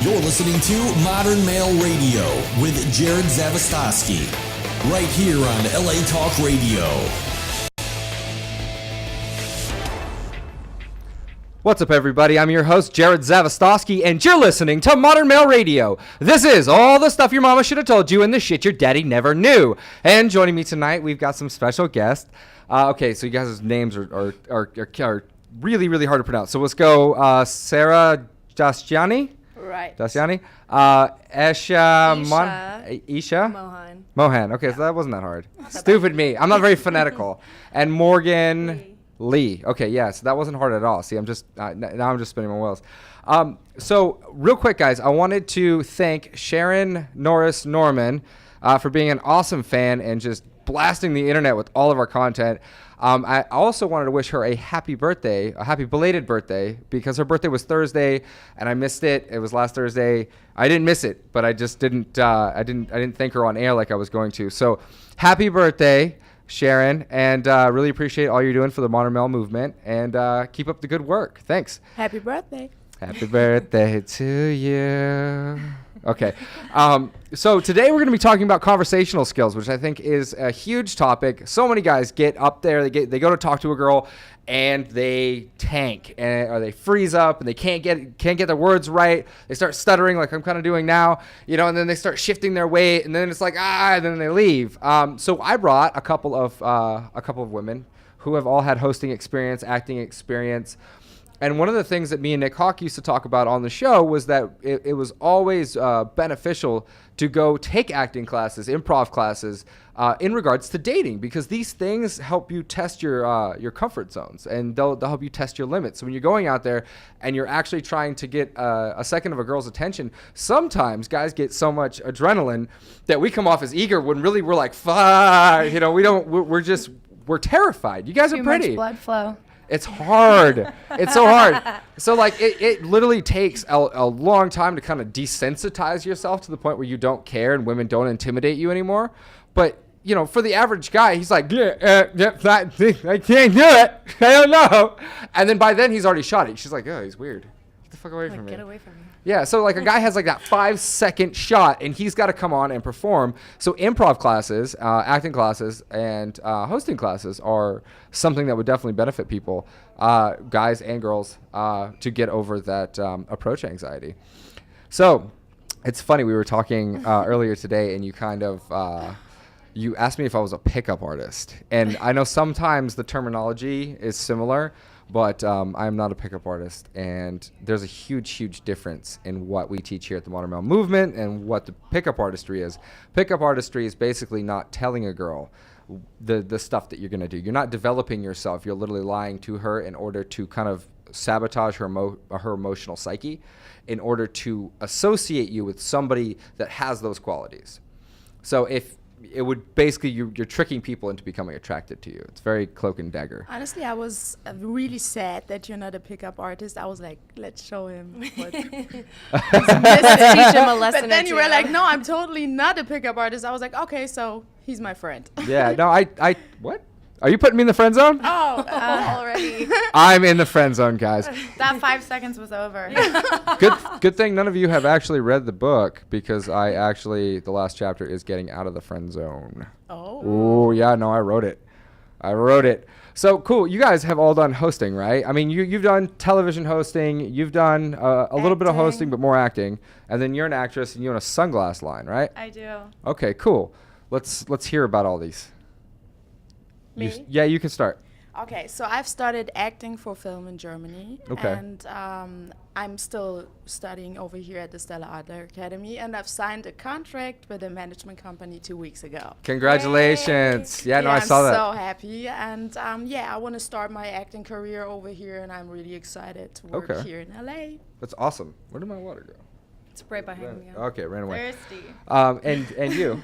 You're listening to Modern Male Radio with Jared Zavostosky, right here on LA Talk Radio. What's up, everybody? I'm your host, Jared Zavostosky, and you're listening to Modern Male Radio. This is all the stuff your mama should have told you and the shit your daddy never knew. And joining me tonight, we've got some special guests. Okay, so you guys' names are really, really hard to pronounce. So let's go Sarah Dastiani. Right. Dastiani. Isha. Mohan. Okay, so that wasn't that hard. Stupid me. I'm not very phonetical. And Morgan Lee. Okay, yeah, so that wasn't hard at all. See, I'm just now I'm just spinning my wheels. So real quick, guys, I wanted to thank Sharon Norris Norman for being an awesome fan and just blasting the internet with all of our content. I also wanted to wish her a happy birthday, a happy belated birthday, because her birthday was Thursday and I missed it. It was last Thursday. I didn't miss it, but I just didn't. I didn't thank her on air like I was going to. So happy birthday, Sharon, and really appreciate all you're doing for the Modern Male movement, and keep up the good work. Thanks. Happy birthday. Happy birthday to you. Okay. So today we're going to be talking about conversational skills, which I think is a huge topic. So many guys get up there, they go to talk to a girl and they tank, or they freeze up and they can't get their words right. They start stuttering like I'm kind of doing now, and then they start shifting their weight, and then it's like, and then they leave. So I brought a couple of women who have all had hosting experience, acting experience. And one of the things that me and Nick Hawk used to talk about on the show was that it was always beneficial to go take acting classes, improv classes, in regards to dating, because these things help you test your comfort zones, and they'll help you test your limits. So when you're going out there and you're actually trying to get a second of a girl's attention, sometimes guys get so much adrenaline that we come off as eager when really we're like, fuck, we're terrified. You guys are pretty. Too much blood flow. It's hard. It's so hard. So like it literally takes a long time to kind of desensitize yourself to the point where you don't care and women don't intimidate you anymore. But for the average guy, he's like, I can't do it. I don't know. And then by then he's already shot it. She's like, oh, he's weird. Get the fuck away from me. Get away from me. Yeah, so like a guy has like that 5-second shot and he's got to come on and perform. So improv classes, acting classes, and hosting classes are something that would definitely benefit people, guys and girls, to get over that approach anxiety. So it's funny, we were talking earlier today and you kind of, you asked me if I was a pickup artist. And I know sometimes the terminology is similar, but I'm not a pickup artist, and there's a huge difference in what we teach here at the Modern Male Movement and what the pickup artistry is. Pickup artistry is basically not telling a girl the stuff that you're going to do. You're not developing yourself. You're literally lying to her in order to kind of sabotage her emotional psyche, in order to associate you with somebody that has those qualities. So if it would basically, you're tricking people into becoming attracted to you. It's very cloak and dagger. Honestly, I was really sad that you're not a pickup artist. I was like, let's show him what Let's teach him a lesson. But then you were like, no, I'm totally not a pickup artist. I was like, okay, so he's my friend. Yeah, no, I what? Are you putting me in the friend zone? Oh, already. I'm in the friend zone, guys. That 5 seconds was over. Good thing none of you have actually read the book, because the last chapter is getting out of the friend zone. Oh yeah, no, I wrote it. So cool. You guys have all done hosting, right? I mean, you've done television hosting. You've done a little bit of hosting, but more acting. And then you're an actress and you own a sunglass line, right? I do. Okay, cool. Let's hear about all these. Me? Yeah, you can start. Okay, so I've started acting for film in Germany. Okay. And I'm still studying over here at the Stella Adler Academy, and I've signed a contract with a management company 2 weeks ago. Congratulations. Yeah, no, I saw that. I'm so happy. And I want to start my acting career over here, and I'm really excited to work here in LA. That's awesome. Where did my water go? It's right behind me. Okay, it ran away. Thirsty. And you?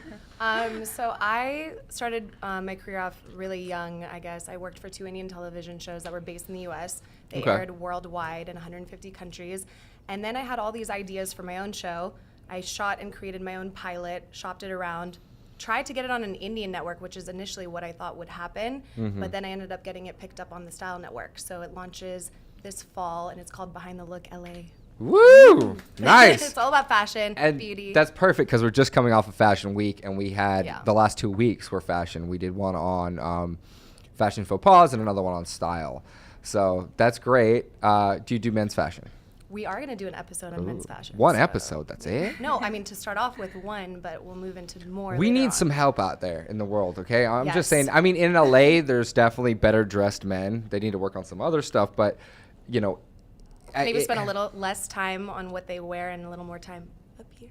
So I started my career off really young, I guess. I worked for 2 Indian television shows that were based in the U.S. They aired worldwide in 150 countries. And then I had all these ideas for my own show. I shot and created my own pilot, shopped it around, tried to get it on an Indian network, which is initially what I thought would happen. But then I ended up getting it picked up on the Style Network. So it launches this fall, and it's called Behind the Look LA. Woo! Nice. It's all about fashion, And beauty. that's perfect because we're just coming off of Fashion Week, and we had Yeah. the last 2 weeks were fashion. We did one on fashion faux pas and another one on style. So that's great. Do you do men's fashion? We are going to do an episode on men's fashion. One so- episode, that's it? No, I mean to start off with one, but we'll move into more. We later need on. some help out there in the world, okay? I'm just Yes. saying, I mean, in LA, there's definitely better dressed men. They need to work on some other stuff, but, you know. Maybe spend a little less time on what they wear and a little more time up here.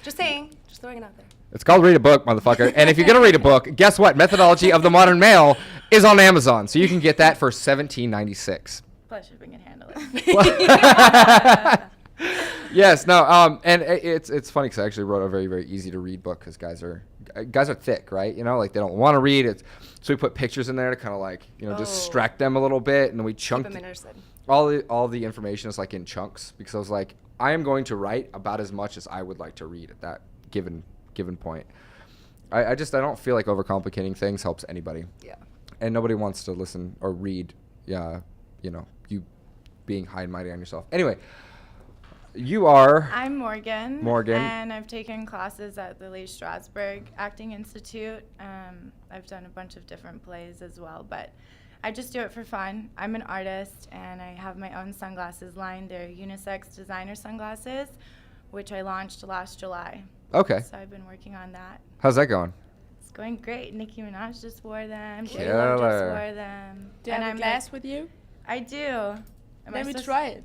Just saying. Just throwing it out there. It's called Read a Book, motherfucker. And if you're going to read a book, guess what? Methodology of the Modern Male is on Amazon. So you can get that for $17.96. Plus shipping can handle it. Yes, no, and it's funny because I actually wrote a very, very easy to read book because guys are thick, right? You know, like they don't want to read it, so we put pictures in there to kind of like distract them a little bit, and we Keep chunked them interested. all the information is like in chunks because I was like, I am going to write about as much as I would like to read at that given point. I don't feel like overcomplicating things helps anybody, Yeah. and nobody wants to listen or read, you being high and mighty on yourself. Anyway. You are I'm Morgan. Morgan. And I've taken classes at the Lee Strasberg Acting Institute. I've done a bunch of different plays as well, but I just do it for fun. I'm an artist, and I have my own sunglasses line. They're unisex designer sunglasses, which I launched last July. okay. So I've been working on that. How's that going? It's going great. Nicki Minaj just wore them. J-Lo Killer. just wore them. Do you have a glass with you? I do. Am I Let me supposed- try it.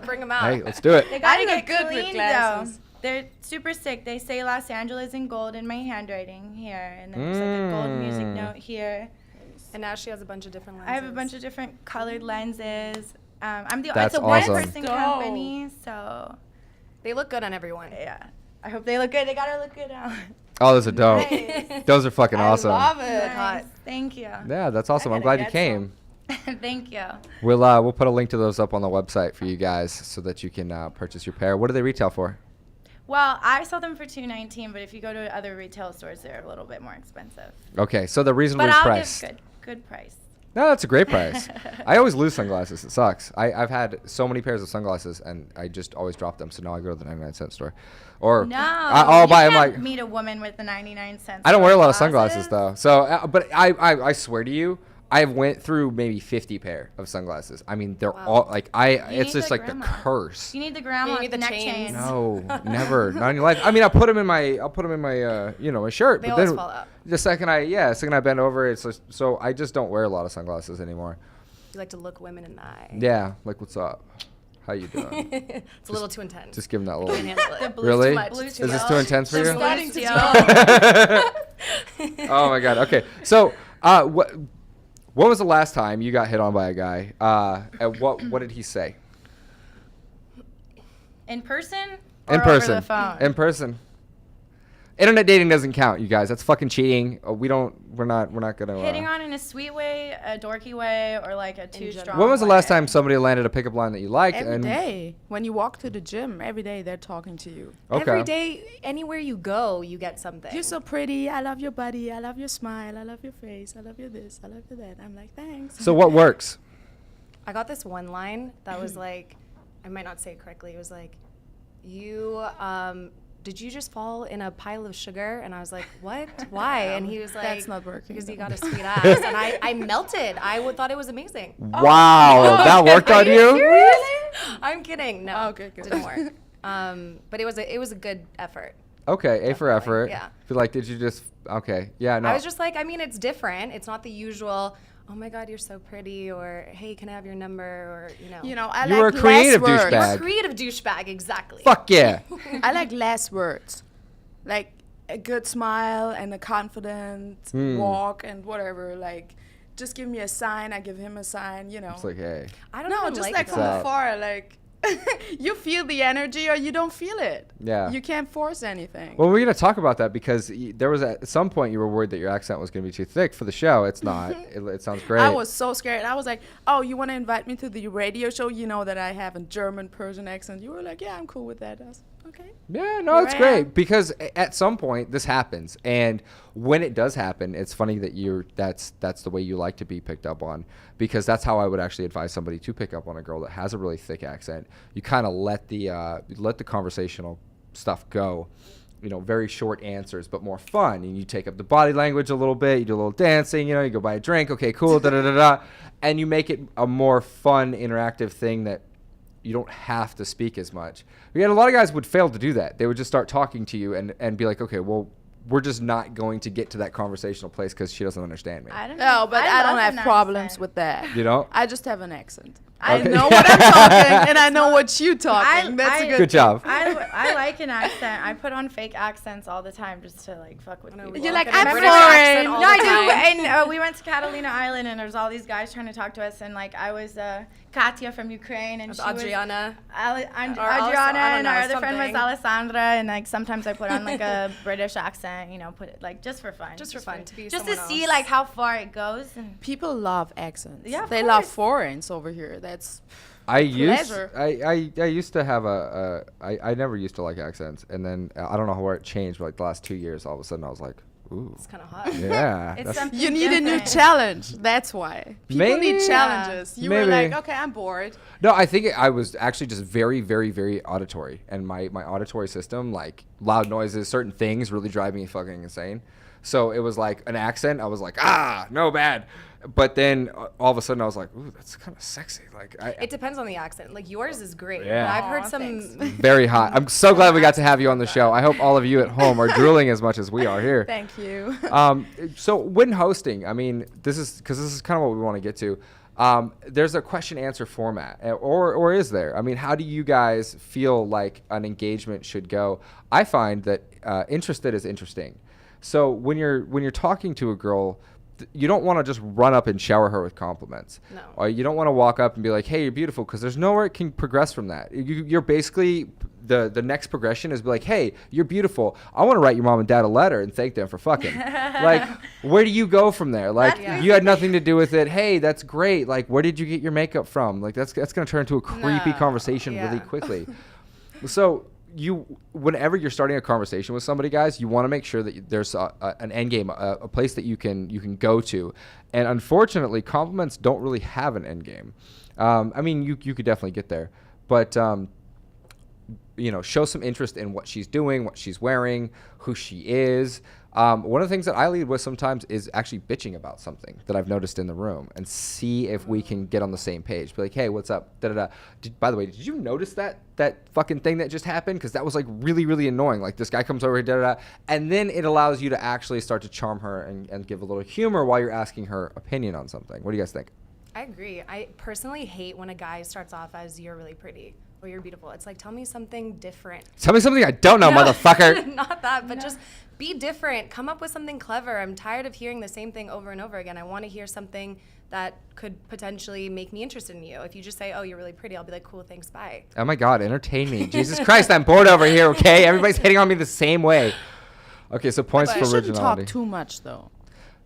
Bring them out. Hey, let's do it. They gotta I get look good with cleaned, glasses. though. They're super sick. They say Los Angeles in gold in my handwriting here, and there's like a gold music note here. And now she has a bunch of different lenses. I have a bunch of different colored lenses. It's That's a awesome. one-person Dope. company, so They look good on everyone. yeah. I hope they look good. They gotta look good out. Oh, those are dope. Nice. Those are fucking awesome. I love it. Nice. Thank you. Yeah, that's awesome. I'm gotta glad you get came. Thank you. We'll put a link to those up on the website for you guys so that you can purchase your pair. What do they retail for? Well, I sell them for $2.19, but if you go to other retail stores, they're a little bit more expensive. Okay, so they're reasonably But I'll priced. give good price. No, that's a great price. I always lose sunglasses. It sucks. I've had so many pairs of sunglasses, and I just always drop them. So now I go to the 99-cent store, or No, I'll buy them can't like. meet a woman with the 99-cent. I don't wear a lot of store sunglasses though. So, but I swear to you, I've went through maybe 50 pair of sunglasses. I mean, they're all like it's need just the like grandma. the curse. You need the grandma You with need the the neck chains. chains. No, never, not in your life. I mean, I'll put them in my my shirt. They but always then fall out. the second I bend over, it's just, so I just don't wear a lot of sunglasses anymore. You like to look women in the eye. Yeah, like what's up? How you doing? It's a little too intense. Just give them that Can't little. handle it. Blue's Really? too much. Is this too intense for She's you? starting to Steel. Oh my god. Okay. So, when was the last time you got hit on by a guy? And what did he say? In person? In or person. Over the phone? In person. Internet dating doesn't count, you guys. That's fucking cheating. We're not gonna. Hitting on in a sweet way, a dorky way, or like a too general. strong. When was the last way? time somebody landed a pickup line that you liked? Every and day. When you walk to the gym, every day they're talking to you. Okay. Every day, anywhere you go, you get something. You're so pretty. I love your body. I love your smile. I love your face. I love you this. I love you that. I'm like, thanks. So what works? I got this one line that was like, I might not say it correctly. It was like, did you just fall in a pile of sugar? And I was like, what? Why? And he was like, That's not working. because you got a sweet ass. And I melted. I thought it was amazing. Wow, that worked on you? Really? I'm kidding. No, Oh, good, good. didn't work. But it was a good effort. Okay, A for effort. yeah. Feel like did you just okay? Yeah, no. I was just like, I mean, it's different. It's not the usual, oh my God, you're so pretty, or hey, can I have your number, or You know, I You like were a creative last words. douchebag. creative douchebag, exactly. Fuck yeah. I like last words, like a good smile and a confident walk and whatever. Like, just give me a sign. I give him a sign. You know. It's like, hey. I don't No, even just like like that. from that. afar, like you feel the energy or you don't feel it. Yeah. You can't force anything. Well, we're gonna talk about that because there was at some point you were worried that your accent was gonna be too thick for the show. It's not. It sounds great. I was so scared. I was like, "Oh, you want to invite me to the radio show? You know that I have a German Persian accent." You were like, "Yeah, I'm cool with that." I was, okay. Yeah, no, Here it's I great am. because at some point this happens, and when it does happen, it's funny that that's the way you like to be picked up on, because that's how I would actually advise somebody to pick up on a girl that has a really thick accent. You kind of let the conversational stuff go. Very short answers, but more fun. And you take up the body language a little bit. You do a little dancing. You go buy a drink. Okay, cool. Da da da da. And you make it a more fun, interactive thing that you don't have to speak as much. A lot of guys would fail to do that. They would just start talking to you and be like, okay, well, we're just not going to get to that conversational place because she doesn't understand me. I don't No, know. but I don't love have an problems accent. with that. You know? I just have an accent. Okay. I know what I'm talking, and I know what you talking. That's a good. Good job. I like an accent. I put on fake accents all the time just to like fuck with people. You're like, Get a I'm British foreign. accent all No, I the time. do. And we went to Catalina Island, and there's all these guys trying to talk to us, and like I was Katya from Ukraine, and With she Adriana. was Or also, Adriana, I don't and know, our other friend was something. Alessandra, and like sometimes I put on like a British accent, put it like just for fun. Just for fun, to be just to someone see else. like how far it goes. And People love accents. Yeah, of they love course. foreigns over here. That's I used Pleasure. I used to have I never used to like accents, and then I don't know where it changed, but like the last 2 years, all of a sudden I was like, ooh, It's kind of hot. yeah. it's that's- something you need a new different. challenge. That's why people Maybe. need challenges. You were Maybe. like, okay, I'm bored. No, I think I was actually just very, very, very auditory, and my auditory system, like loud noises, certain things, really drive me fucking insane. So it was like an accent. I was like, no bad. But then all of a sudden I was like, ooh, that's kind of sexy. Like It depends on the accent. Like yours is great. Yeah. But I've Aw, heard some. thanks. very hot. I'm so glad we got to have you on the show. I hope all of you at home are drooling as much as we are here. Thank you. So when hosting, I mean, this is kind of what we want to get to. There's a question answer format, or is there? I mean, how do you guys feel like an engagement should go? I find that interested is interesting. So when you're talking to a girl, you don't want to just run up and shower her with compliments. No. Or you don't want to walk up and be like, "Hey, you're beautiful," because there's nowhere it can progress from that. You're basically the next progression is be like, "Hey, you're beautiful. I want to write your mom and dad a letter and thank them for fucking." Like, where do you go from there? Like, That's you had nothing to do with it. Hey, that's great. Like, where did you get your makeup from? Like, that's gonna turn into a creepy No. conversation really Yeah. quickly. So whenever you're starting a conversation with somebody, guys, you want to make sure that there's an end game, a place that you can go to. And unfortunately, compliments don't really have an end game. I mean, you could definitely get there, but show some interest in what she's doing, what she's wearing, who she is. One of the things that I lead with sometimes is actually bitching about something that I've noticed in the room and see if we can get on the same page. Be like, hey, what's up? Da da da. By the way, did you notice that fucking thing that just happened? Because that was like really, really annoying. Like this guy comes over here, da da da. And then it allows you to actually start to charm her and give a little humor while you're asking her opinion on something. What do you guys think? I agree. I personally hate when a guy starts off as "you're really pretty" or "you're beautiful." It's like, tell me something different. Tell me something I don't know, No, motherfucker. Not that, but just be different. Come up with something clever. I'm tired of hearing the same thing over and over again. I want to hear something that could potentially make me interested in you. If you just say, "Oh, you're really pretty," I'll be like, "Cool, thanks, bye." Oh my God, entertain me. Jesus Christ, I'm bored over here, okay? Everybody's hitting on me the same way. Okay, so points But for you shouldn't originality. talk too much, though.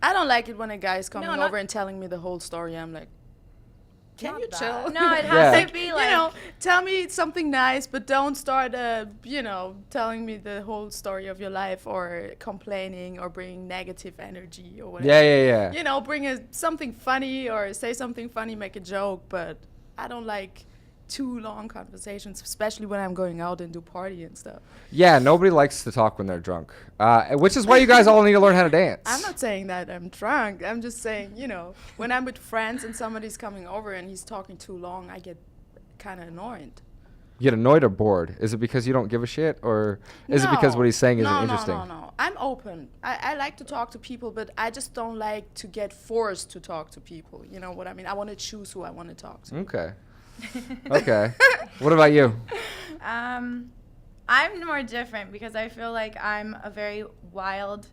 I don't like it when a guy's coming No, not- over and telling me the whole story. I'm like, can Not you that. chill? No, it Yeah. has to be like tell me something nice, but don't start, telling me the whole story of your life or complaining or bringing negative energy or whatever. Yeah. Bring something funny or say something funny, make a joke, but I don't like too long conversations, especially when I'm going out and do party and stuff. Yeah, nobody likes to talk when they're drunk, which is why you guys all need to learn how to dance. I'm not saying that I'm drunk. I'm just saying, when I'm with friends and somebody's coming over and he's talking too long, I get kind of annoyed. You get annoyed or bored? Is it because you don't give a shit, or is it because what he's saying isn't interesting? No. I'm open. I like to talk to people, but I just don't like to get forced to talk to people. You know what I mean? I want to choose who I want to talk to. Okay. Okay. What about you? I'm more different because I feel like I'm a very wild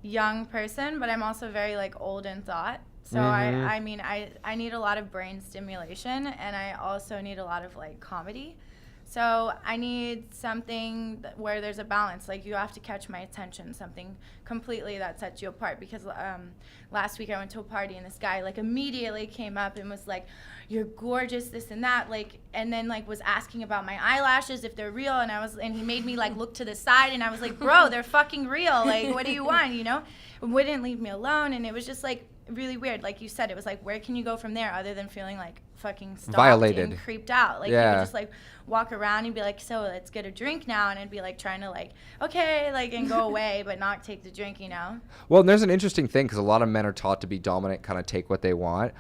young person, but I'm also very like old in thought. So I need a lot of brain stimulation, and I also need a lot of like comedy. So I need something where there's a balance. Like, you have to catch my attention, something completely that sets you apart. Because last week I went to a party and this guy like immediately came up and was like, "You're gorgeous," this and that, like, and then like was asking about my eyelashes, if they're real, and he made me like look to the side, and I was like, "Bro, they're fucking real. Like, what do you want?" You know, wouldn't leave me alone, and it was just like really weird. Like you said, it was like, where can you go from there other than feeling like fucking stalked Violated and creeped out? Like, Yeah. you would just like walk around and be like, "So let's get a drink now," and I'd be like trying to like, okay, like, and go away but not take the drink, you know. Well, and there's an interesting thing because a lot of men are taught to be dominant, kind of take what they want,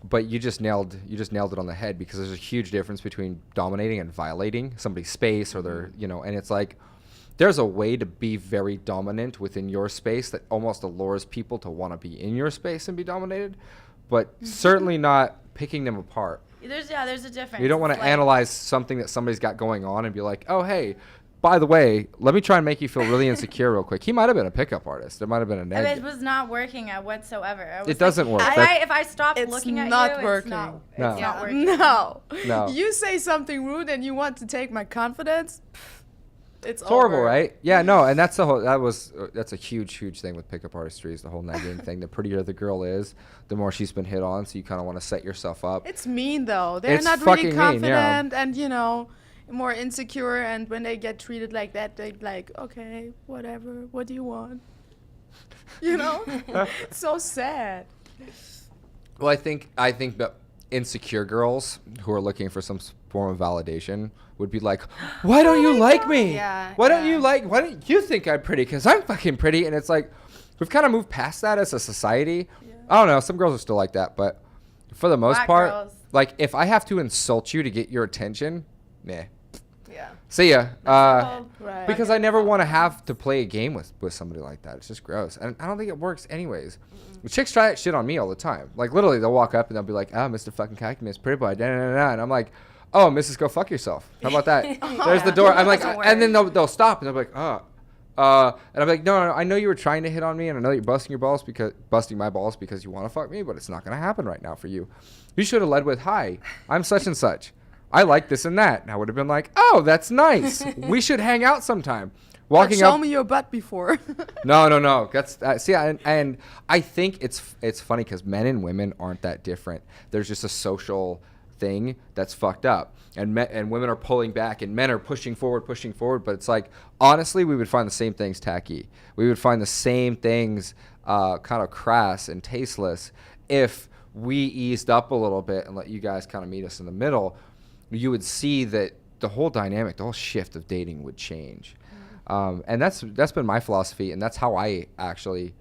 but you just nailed it on the head, because there's a huge difference between dominating and violating somebody's space or their, you know, and it's like there's a way to be very dominant within your space that almost allures people to want to be in your space and be dominated, but certainly not picking them apart. There's a difference. You don't want to It's like- analyze something that somebody's got going on and be like, oh, hey, by the way, let me try and make you feel really insecure real quick. He might have been a pickup artist. There might have been a It negative. was not working at whatsoever. I was It doesn't work. If I stop It's looking at not you, working. it's No. not working. No. No. You say something rude and you want to take my confidence. It's horrible, over. right? Yeah, no, and that's that's a huge thing with pickup artistry, is the whole nagging thing. The prettier the girl is, the more she's been hit on, so you kind of want to set yourself up. It's mean though. They're It's not fucking really mean, yeah. confident and, you know, more insecure, and when they get treated like that, they're like, okay, whatever. What do you want? You know? It's so sad. Well, I think that insecure girls who are looking for some form of validation would be like, why don't you like me? Yeah, Why don't yeah. why don't you think I'm pretty? Because I'm fucking pretty. And it's like, we've kind of moved past that as a society. I don't know. Some girls are still like that. But for the most Black part, girls. like, if I have to insult you to get your attention, nah. Yeah. See ya. Right. Because I never want to have to play a game with somebody like that. It's just gross. And I don't think it works anyways. Chicks try that shit on me all the time. Like, literally, they'll walk up and they'll be like, Mr. fucking Cactus, pretty boy, da, da, da, da. And I'm like, oh, Mrs. Go fuck yourself. How about that? There's the door. I'm like, Doesn't and then work. they'll stop and they'll be like, and I'm like, no, I know you were trying to hit on me, and I know you're busting my balls because you want to fuck me, but it's not going to happen right now for you. You should have led with, hi, I'm such and such. I like this and that. And I would have been like, oh, that's nice. We should hang out sometime. But Walking show up. me your butt before. No. That's see, and I think it's funny because men and women aren't that different. There's just a social thing that's fucked up, and women are pulling back, and men are pushing forward. But it's like, honestly, we would find the same things tacky. We would find the same things kind of crass and tasteless if we eased up a little bit and let you guys kind of meet us in the middle. You would see that the whole dynamic, the whole shift of dating would change. And that's been my philosophy, and that's how I actually,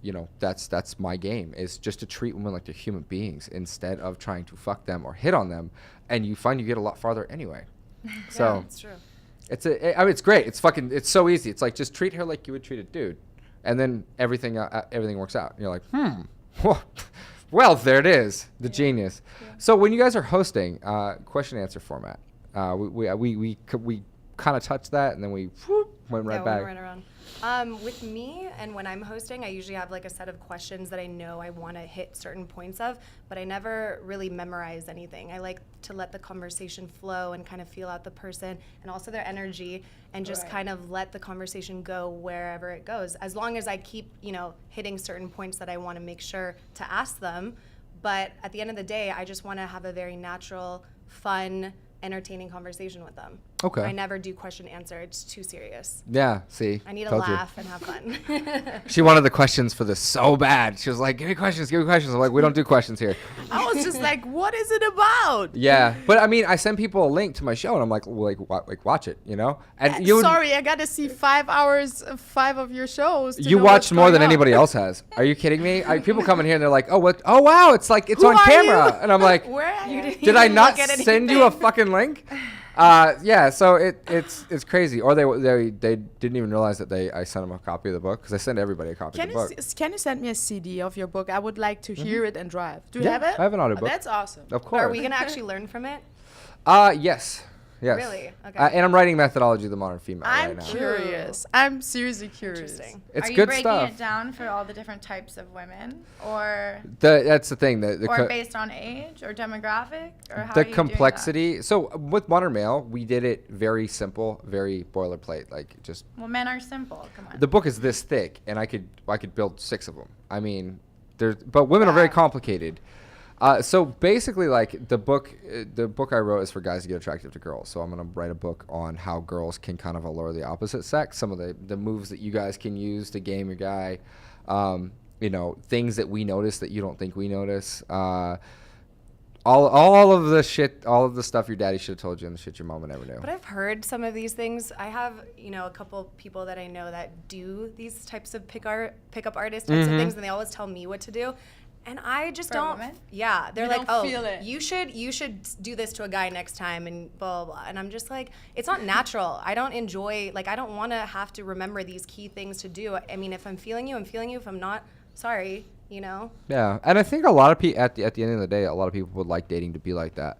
you know, that's my game, is just to treat women like they're human beings instead of trying to fuck them or hit on them, and you find you get a lot farther anyway. So That's true. it's great. It's so easy. It's like, just treat her like you would treat a dude, and then everything works out. And you're like, well, there it is, the genius. Yeah. So when you guys are hosting, question answer format, we kind of touched that, and then we went right back. We went around. With me, and when I'm hosting, I usually have like a set of questions that I know I want to hit certain points of, but I never really memorize anything. I like to let the conversation flow and kind of feel out the person and also their energy, and just kind of let the conversation go wherever it goes, as long as I keep, you know, hitting certain points that I want to make sure to ask them. But at the end of the day, I just want to have a very natural, fun, entertaining conversation with them. Okay. I never do question answer. It's too serious. Yeah, see. I need to Told you. laugh and have fun. She wanted the questions for this so bad. She was like, give me questions. I'm like, we don't do questions here. I was just like, what is it about? Yeah. But I mean, I send people a link to my show, and I'm like, watch it, you know? And you Sorry, I got to see 5 hours of 5 of your shows. You watched more than anybody else has. Are you kidding me? People come in here and they're like, oh, what? Oh, wow. It's like, it's Who on are camera. you? And I'm like, Where are you? did I not look at send you a fucking link? Yeah, so it's crazy. Or they didn't even realize that I sent them a copy of the book, because I send everybody a copy of the book. Can you send me a CD of your book? I would like to hear it and drive. Do you Yeah, have it? I have an audiobook. That's awesome. Of course. Are we going to actually learn from it? Yes. Yes. Really? Okay. And I'm writing Methodology of the Modern Female I'm right now. curious. I'm seriously curious. Interesting. It's Are you good breaking stuff. it down for all the different types of women, or That's the thing. based on age or demographic, or how are the you doing that? complexity. So with Modern Male, we did it very simple, very boilerplate. Like just Well, men are simple. Come on. the book is this thick, and I could build 6 of them. I mean, but women are very complicated. So basically, like the book I wrote is for guys to get attracted to girls. So I'm gonna write a book on how girls can kind of allure the opposite sex. Some of the moves that you guys can use to game your guy. Things that we notice that you don't think we notice. All of the shit, all of the stuff your daddy should have told you, and the shit your mama never knew. But I've heard some of these things. I have, a couple people that I know that do these types of pickup artist types of things, and they always tell me what to do. And I just For a don't. woman? Yeah, they're You like, don't oh, feel it. you should do this to a guy next time, and blah blah blah. And I'm just like, it's not natural. I don't enjoy. Like, I don't want to have to remember these key things to do. I mean, if I'm feeling you, I'm feeling you. If I'm not, sorry. Yeah, and I think a lot of people at the end of the day, a lot of people would like dating to be like that,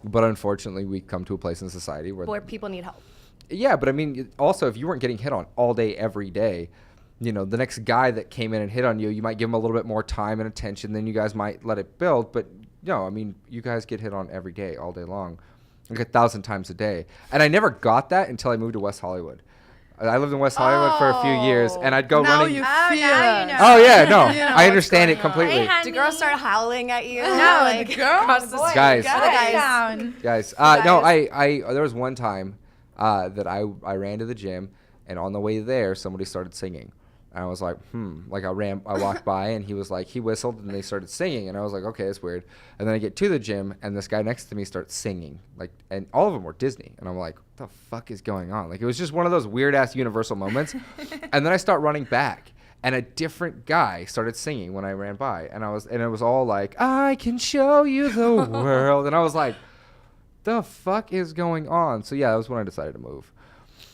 but unfortunately, we come to a place in society where People need help. Yeah, but I mean, also, if you weren't getting hit on all day, every day, the next guy that came in and hit on you, you might give him a little bit more time and attention, then you guys might let it build. But no, I mean, you guys get hit on every day, all day long, like 1,000 times a day. And I never got that until I moved to West Hollywood. I lived in West Hollywood for a few years, and I'd go Now running. you Oh, feel now you it. know. Oh yeah, no, You know I what's understand it going on. completely. Hey, Do girls start howling at you? No, the girls. across the street? Guys. Guys. Guys, guys. no, I there was one time that I ran to the gym, and on the way there, somebody started singing. And I was like, like I walked by, and he whistled, and they started singing, and I was like, okay, that's weird. And then I get to the gym, and this guy next to me starts singing, and all of them were Disney, and I'm like, what the fuck is going on? Like, it was just one of those weird ass Universal moments. And then I start running back, and a different guy started singing when I ran by, and it was all like, I can show you the world, and I was like, the fuck is going on? So yeah, that was when I decided to move.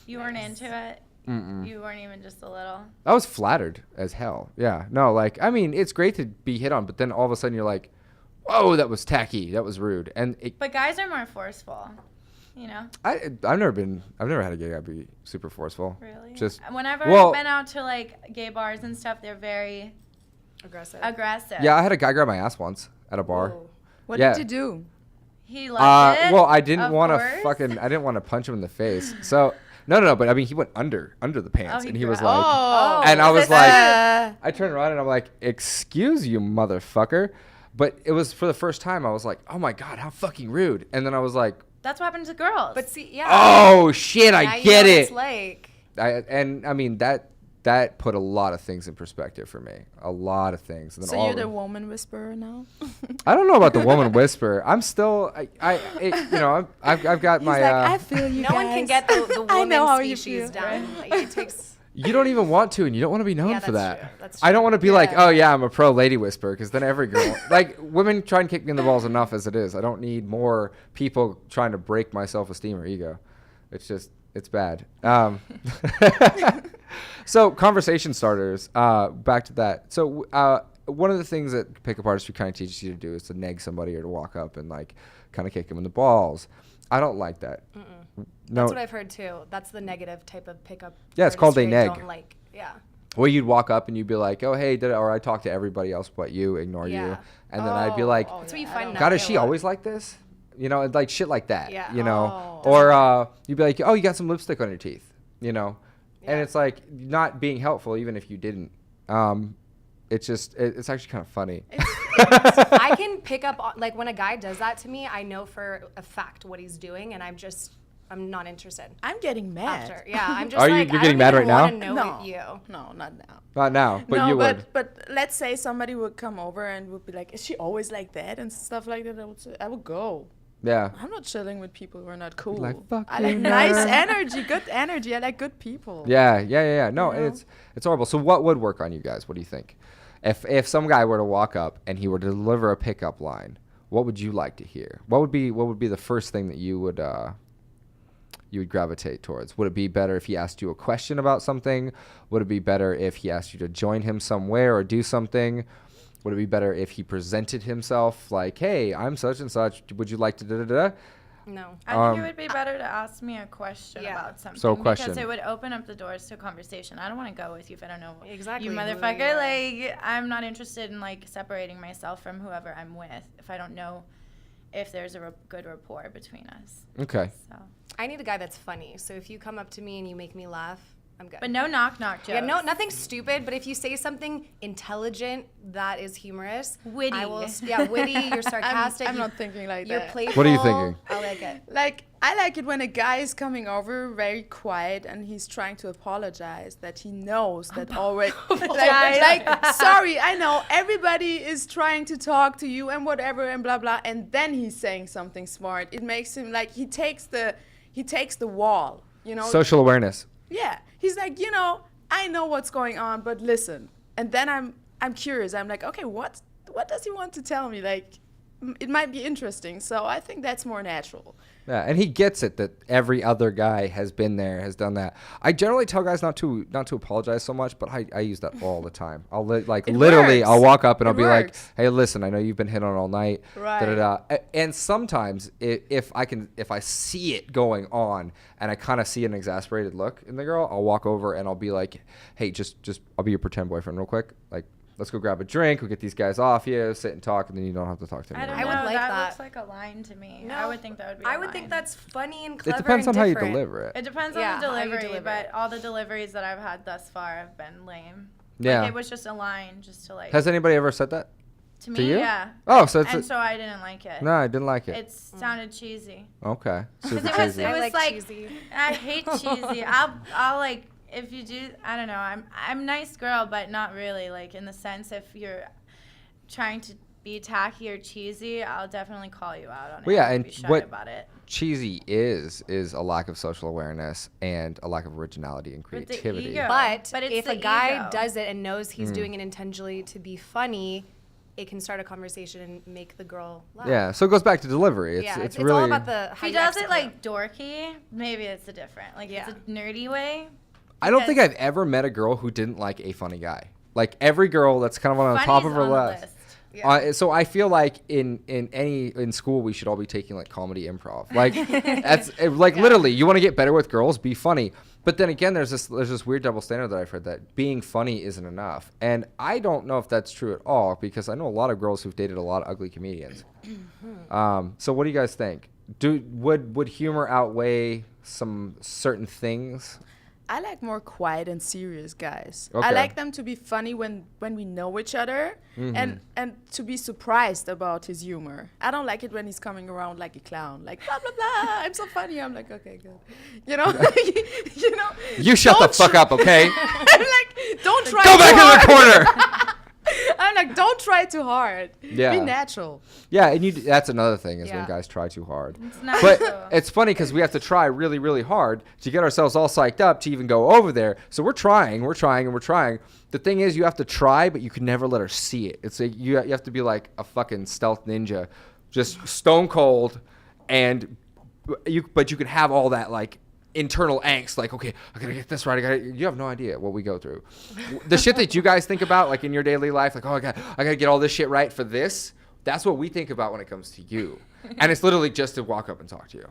You weren't into it. Mm-mm. You weren't even just a little. I was flattered as hell. Yeah. No, like, I mean, it's great to be hit on, but then all of a sudden you're like, whoa, that was tacky. That was rude. And But guys are more forceful. I've never had a gay guy be super forceful. Really? Just, Whenever well- I've been out to like gay bars and stuff, they're very Aggressive. aggressive. yeah, I had a guy grab my ass once at a bar. Whoa. What Yeah. did you do? He loved it. Well, I didn't of want to course. I didn't want to punch him in the face. So, no, but I mean, he went under the pants, he and he was grabbed- like, Oh. and I was like, Uh, I turned around and I'm like, excuse you, motherfucker. But it was for the first time, I was like, oh my God, how fucking rude. And then I was like, That's what happened to girls. But see, yeah. oh shit, now I you get know what it. it's like. I mean, that put a lot of things in perspective for me. A lot of things. And then so all you're of the them- woman whisperer now? I don't know about the woman whisperer. I'm still, I've got He's my, like, I feel you No one can guys. get the I know woman how you species feel, down. right? Like, it takes. you don't even want to, and you don't want to be known Yeah, for that's that. true. That's I don't true. want to be like, Yeah. oh yeah, I'm a pro lady whisperer, because then every girl, like, women try and kick me in the balls enough as it is. I don't need more people trying to break my self-esteem or ego. It's just, it's bad. So conversation starters, back to that. So one of the things that pickup artistry kind of teaches you to do is to neg somebody or to walk up and like kind of kick them in the balls. I don't like that. No, That's what I've heard too. That's the negative type of pickup. Yeah, it's called a artistry I neg. don't like. Yeah. well, you'd walk up and you'd be like, oh, hey, or I'd talk to everybody else but you, ignore you. Yeah. And then I'd be like, That's what you find. God, is out she a lot. always like this? You know, like shit like that. Yeah. You know, Oh. or you'd be like, oh, you got some lipstick on your teeth. You know, and Yeah. it's like not being helpful, even if you didn't. It's just, it's actually kind of funny. I can pick up on, like when a guy does that to me, I know for a fact what he's doing, and I'm not interested. I'm getting mad. After, yeah, I'm just Are you- like, you're I getting don't mad even right wanna now? know No. you. No, not now. Not now, but no, you would. but let's say somebody would come over and would be like, "Is she always like that?" and stuff like that. I would go. Yeah. I'm not chilling with people who are not cool. Like, fuck I like you, nice nerd. energy, good energy. I like good people. Yeah. No, You know? it's horrible. So what would work on you guys? What do you think? If some guy were to walk up and he were to deliver a pickup line, what would you like to hear? What would be the first thing that you would gravitate towards? Would it be better if he asked you a question about something? Would it be better if he asked you to join him somewhere or do something? Would it be better if he presented himself like, hey, I'm such and such, would you like to da-da-da? No. I think it would be better to ask me a question Yeah. about something. So question. Because it would open up the doors to conversation. I don't want to go with you if I don't know Exactly you who you motherfucker. are. Like, I'm not interested in, like, separating myself from whoever I'm with if I don't know if there's a good rapport between us. Okay. So. I need a guy that's funny. So if you come up to me and you make me laugh, I'm good. But no knock-knock jokes. Yeah, no, nothing stupid. But if you say something intelligent that is humorous, Witty. I will. Yeah, witty. You're sarcastic. I'm not thinking like You're that. playful. What are you thinking? I like it. Like, I like it when a guy is coming over very quiet and he's trying to apologize, that he knows that already. like, sorry, I know everybody is trying to talk to you and whatever and blah blah, and then he's saying something smart. It makes him like he takes the wall, you know. Social awareness. Yeah, he's like, I know what's going on, but listen. And then I'm curious. I'm like, okay, what does he want to tell me? Like, it might be interesting. So I think that's more natural. Yeah, and he gets it that every other guy has been there, has done that. I generally tell guys not to apologize so much, but I use that all the time. I'll literally works. I'll walk up and It I'll be like, works. "Hey, listen, I know you've been hit on all night." Right. Da-da-da. And sometimes if I see it going on and I kind of see an exasperated look in the girl, I'll walk over and I'll be like, "Hey, just I'll be your pretend boyfriend real quick. Like, let's go grab a drink. We'll get these guys off you, sit and talk, and then you don't have to talk to me." I don't anymore." know. I would like that that. looks like a line to me. No, I would think that would be a I would line. think that's funny and clever. It depends on and how you different. deliver it. It depends Yeah, on the how you delivery, deliver but it. all the deliveries that I've had thus far have been lame. Yeah. Like, it was just a line just to, like, Has anybody ever said that to me, to you? yeah. Oh, so it's And so I didn't like it. no, I didn't like it. It sounded cheesy. Okay. Super It was, cheesy. it I was like like, cheesy. I hate cheesy. I'll like, if you do, I don't know, I'm a nice girl, but not really, like, in the sense if you're trying to be tacky or cheesy, I'll definitely call you out on it. Well, yeah, I'll and be shy what- about it. Cheesy is a lack of social awareness and a lack of originality and With the creativity. ego. But But it's if a the guy ego. does it and knows Mm. he's doing it intentionally to be funny, it can start a conversation and make the girl laugh. Yeah, so it goes back to delivery. Yeah, It's it's really all about the. If how he you does it, execute. like, dorky, maybe it's a different. Like, Yeah. it's a nerdy way. I don't think because- I've ever met a girl who didn't like a funny guy. Like every girl that's kind of on the top Funny's of her on the list. list. So I feel like in school we should all be taking like comedy improv. Like literally you want to get better with girls, be funny. But then again, there's this weird double standard that I've heard that being funny isn't enough, and I don't know if that's true at all because I know a lot of girls who've dated a lot of ugly comedians. So what do you guys think? Would humor outweigh some certain things? I like more quiet and serious guys. Okay. I like them to be funny when we know each other and to be surprised about his humor. I don't like it when he's coming around like a clown, like blah blah blah. I'm so funny. I'm like, okay, good. You know, You shut the Don't fuck up, okay? I'm like, don't try. Go too back in hard. the corner. I'm like, don't try too hard. Yeah. Be natural. Yeah, and that's another thing is when Yeah. guys try too hard. It's not But true. it's funny because we have to try really, really hard to get ourselves all psyched up to even go over there. So we're trying. The thing is, you have to try, but you can never let her see it. It's like you have to be like a fucking stealth ninja, just stone cold, and you can have all that like internal angst, like, okay, I gotta get this right. You have no idea what we go through. The shit that you guys think about, like in your daily life, like, oh, I gotta get all this shit right for this. That's what we think about when it comes to you. And it's literally just to walk up and talk to you.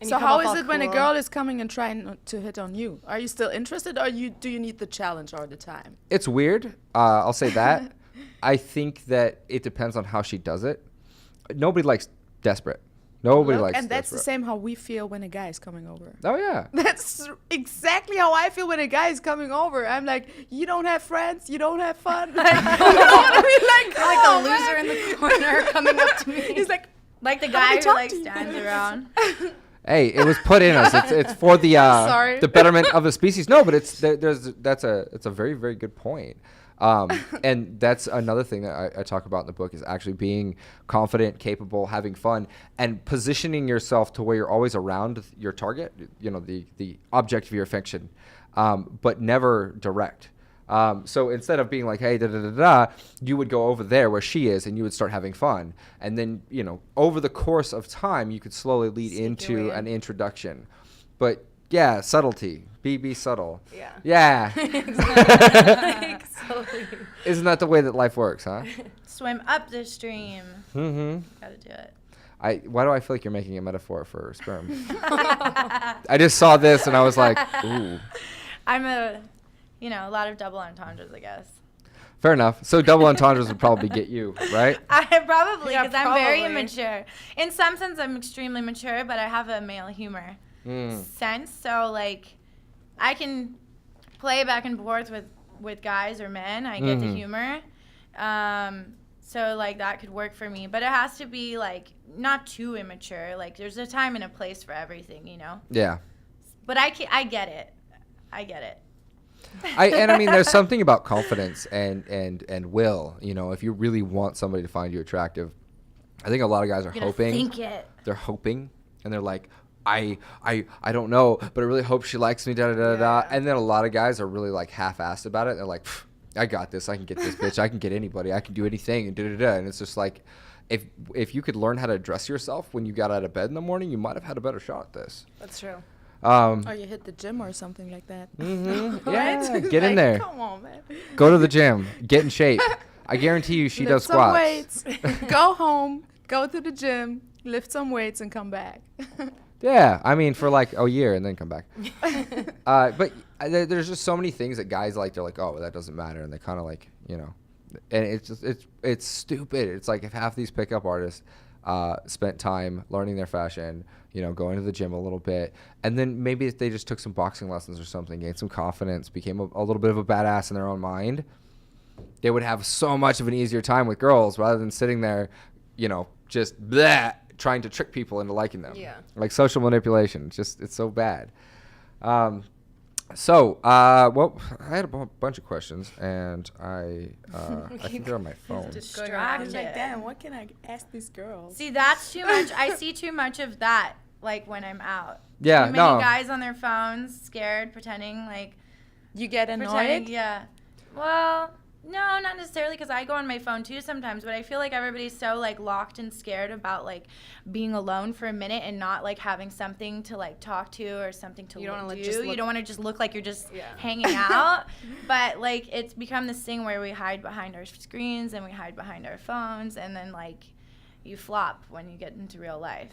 And So you come how off is all it when a cool. girl is coming and trying to hit on you? Are you still interested, or do you need the challenge all the time? It's weird. I'll say that. I think that it depends on how she does it. Nobody likes desperate. Nobody Look, likes and that's the desperate. same how we feel when a guy is coming over. Oh, yeah. That's exactly how I feel when a guy is coming over. I'm like, you don't have friends, you don't have fun. Like, you know what I mean? Like, You're like oh, the loser man. in the corner coming up to me. He's like, Like the How guy many who, talk like, to you? stands around. Hey, it was put in us. It's for the sorry. the betterment of the species. No, but it's a very, very good point. And that's another thing that I talk about in the book is actually being confident, capable, having fun, and positioning yourself to where you're always around your target, you know, the object of your affection, but never direct. So instead of being like, hey, you would go over there where she is and you would start having fun. And then, you know, over the course of time, you could slowly lead Sneak your into way in. an introduction. But yeah, subtlety. Be subtle. Yeah. Yeah. Exactly. Isn't that the way that life works, huh? Swim up the stream. Mm-hmm. Gotta do it. Why do I feel like you're making a metaphor for sperm? I just saw this and I was like, ooh. I'm a lot of double entendres, I guess. Fair enough. So double entendres would probably get you, right? I probably, Yeah, because I'm very probably. immature. In some sense, I'm extremely mature, but I have a male humor sense. So, like, I can play back and forth with guys or men. I get the humor. So, like, that could work for me. But it has to be, like, not too immature. Like, there's a time and a place for everything, you know? Yeah. But I get it. I get it. I mean, there's something about confidence and will. You know, if you really want somebody to find you attractive, I think a lot of guys are hoping. Think it. They're hoping, and they're like, I don't know, but I really hope she likes me. Da da da da. And then a lot of guys are really like half-assed about it. They're like, I got this. I can get this bitch. I can get anybody. I can do anything. And da da da. And it's just like, if you could learn how to dress yourself when you got out of bed in the morning, you might have had a better shot at this. That's true. Or you hit the gym or something like that. Yeah, get in Like, there. Come on, man. Go to the gym. Get in shape. I guarantee you she does Lift some squats. weights. Go home. Go to the gym. Lift some weights and come back. Yeah, I mean for like a year and then come back. But there's just so many things that guys like. They're like, oh, well, that doesn't matter, and they kind of like, you know, and it's just it's stupid. It's like if half these pickup artists spent time learning their fashion, you know, going to the gym a little bit, and then maybe if they just took some boxing lessons or something, gained some confidence, became a little bit of a badass in their own mind, they would have so much of an easier time with girls rather than sitting there, you know, just trying to trick people into liking them. Yeah. Like social manipulation. It's so bad. Well, I had a bunch of questions, and I think they're on my phone. Distracted. Like, damn, what can I ask these girls? See, that's too much. I see too much of that, like, when I'm out. Yeah, Too many no. guys on their phones, scared, pretending, like... You get annoyed? Pretending, yeah. Well, no, not necessarily, because I go on my phone, too, sometimes. But I feel like everybody's so, like, locked and scared about, like, being alone for a minute and not, like, having something to, like, talk to or something to You don't wanna do. just You look- don't want to just look like you're just Yeah. hanging out. But, like, it's become this thing where we hide behind our screens and we hide behind our phones, and then, like... you flop when you get into real life.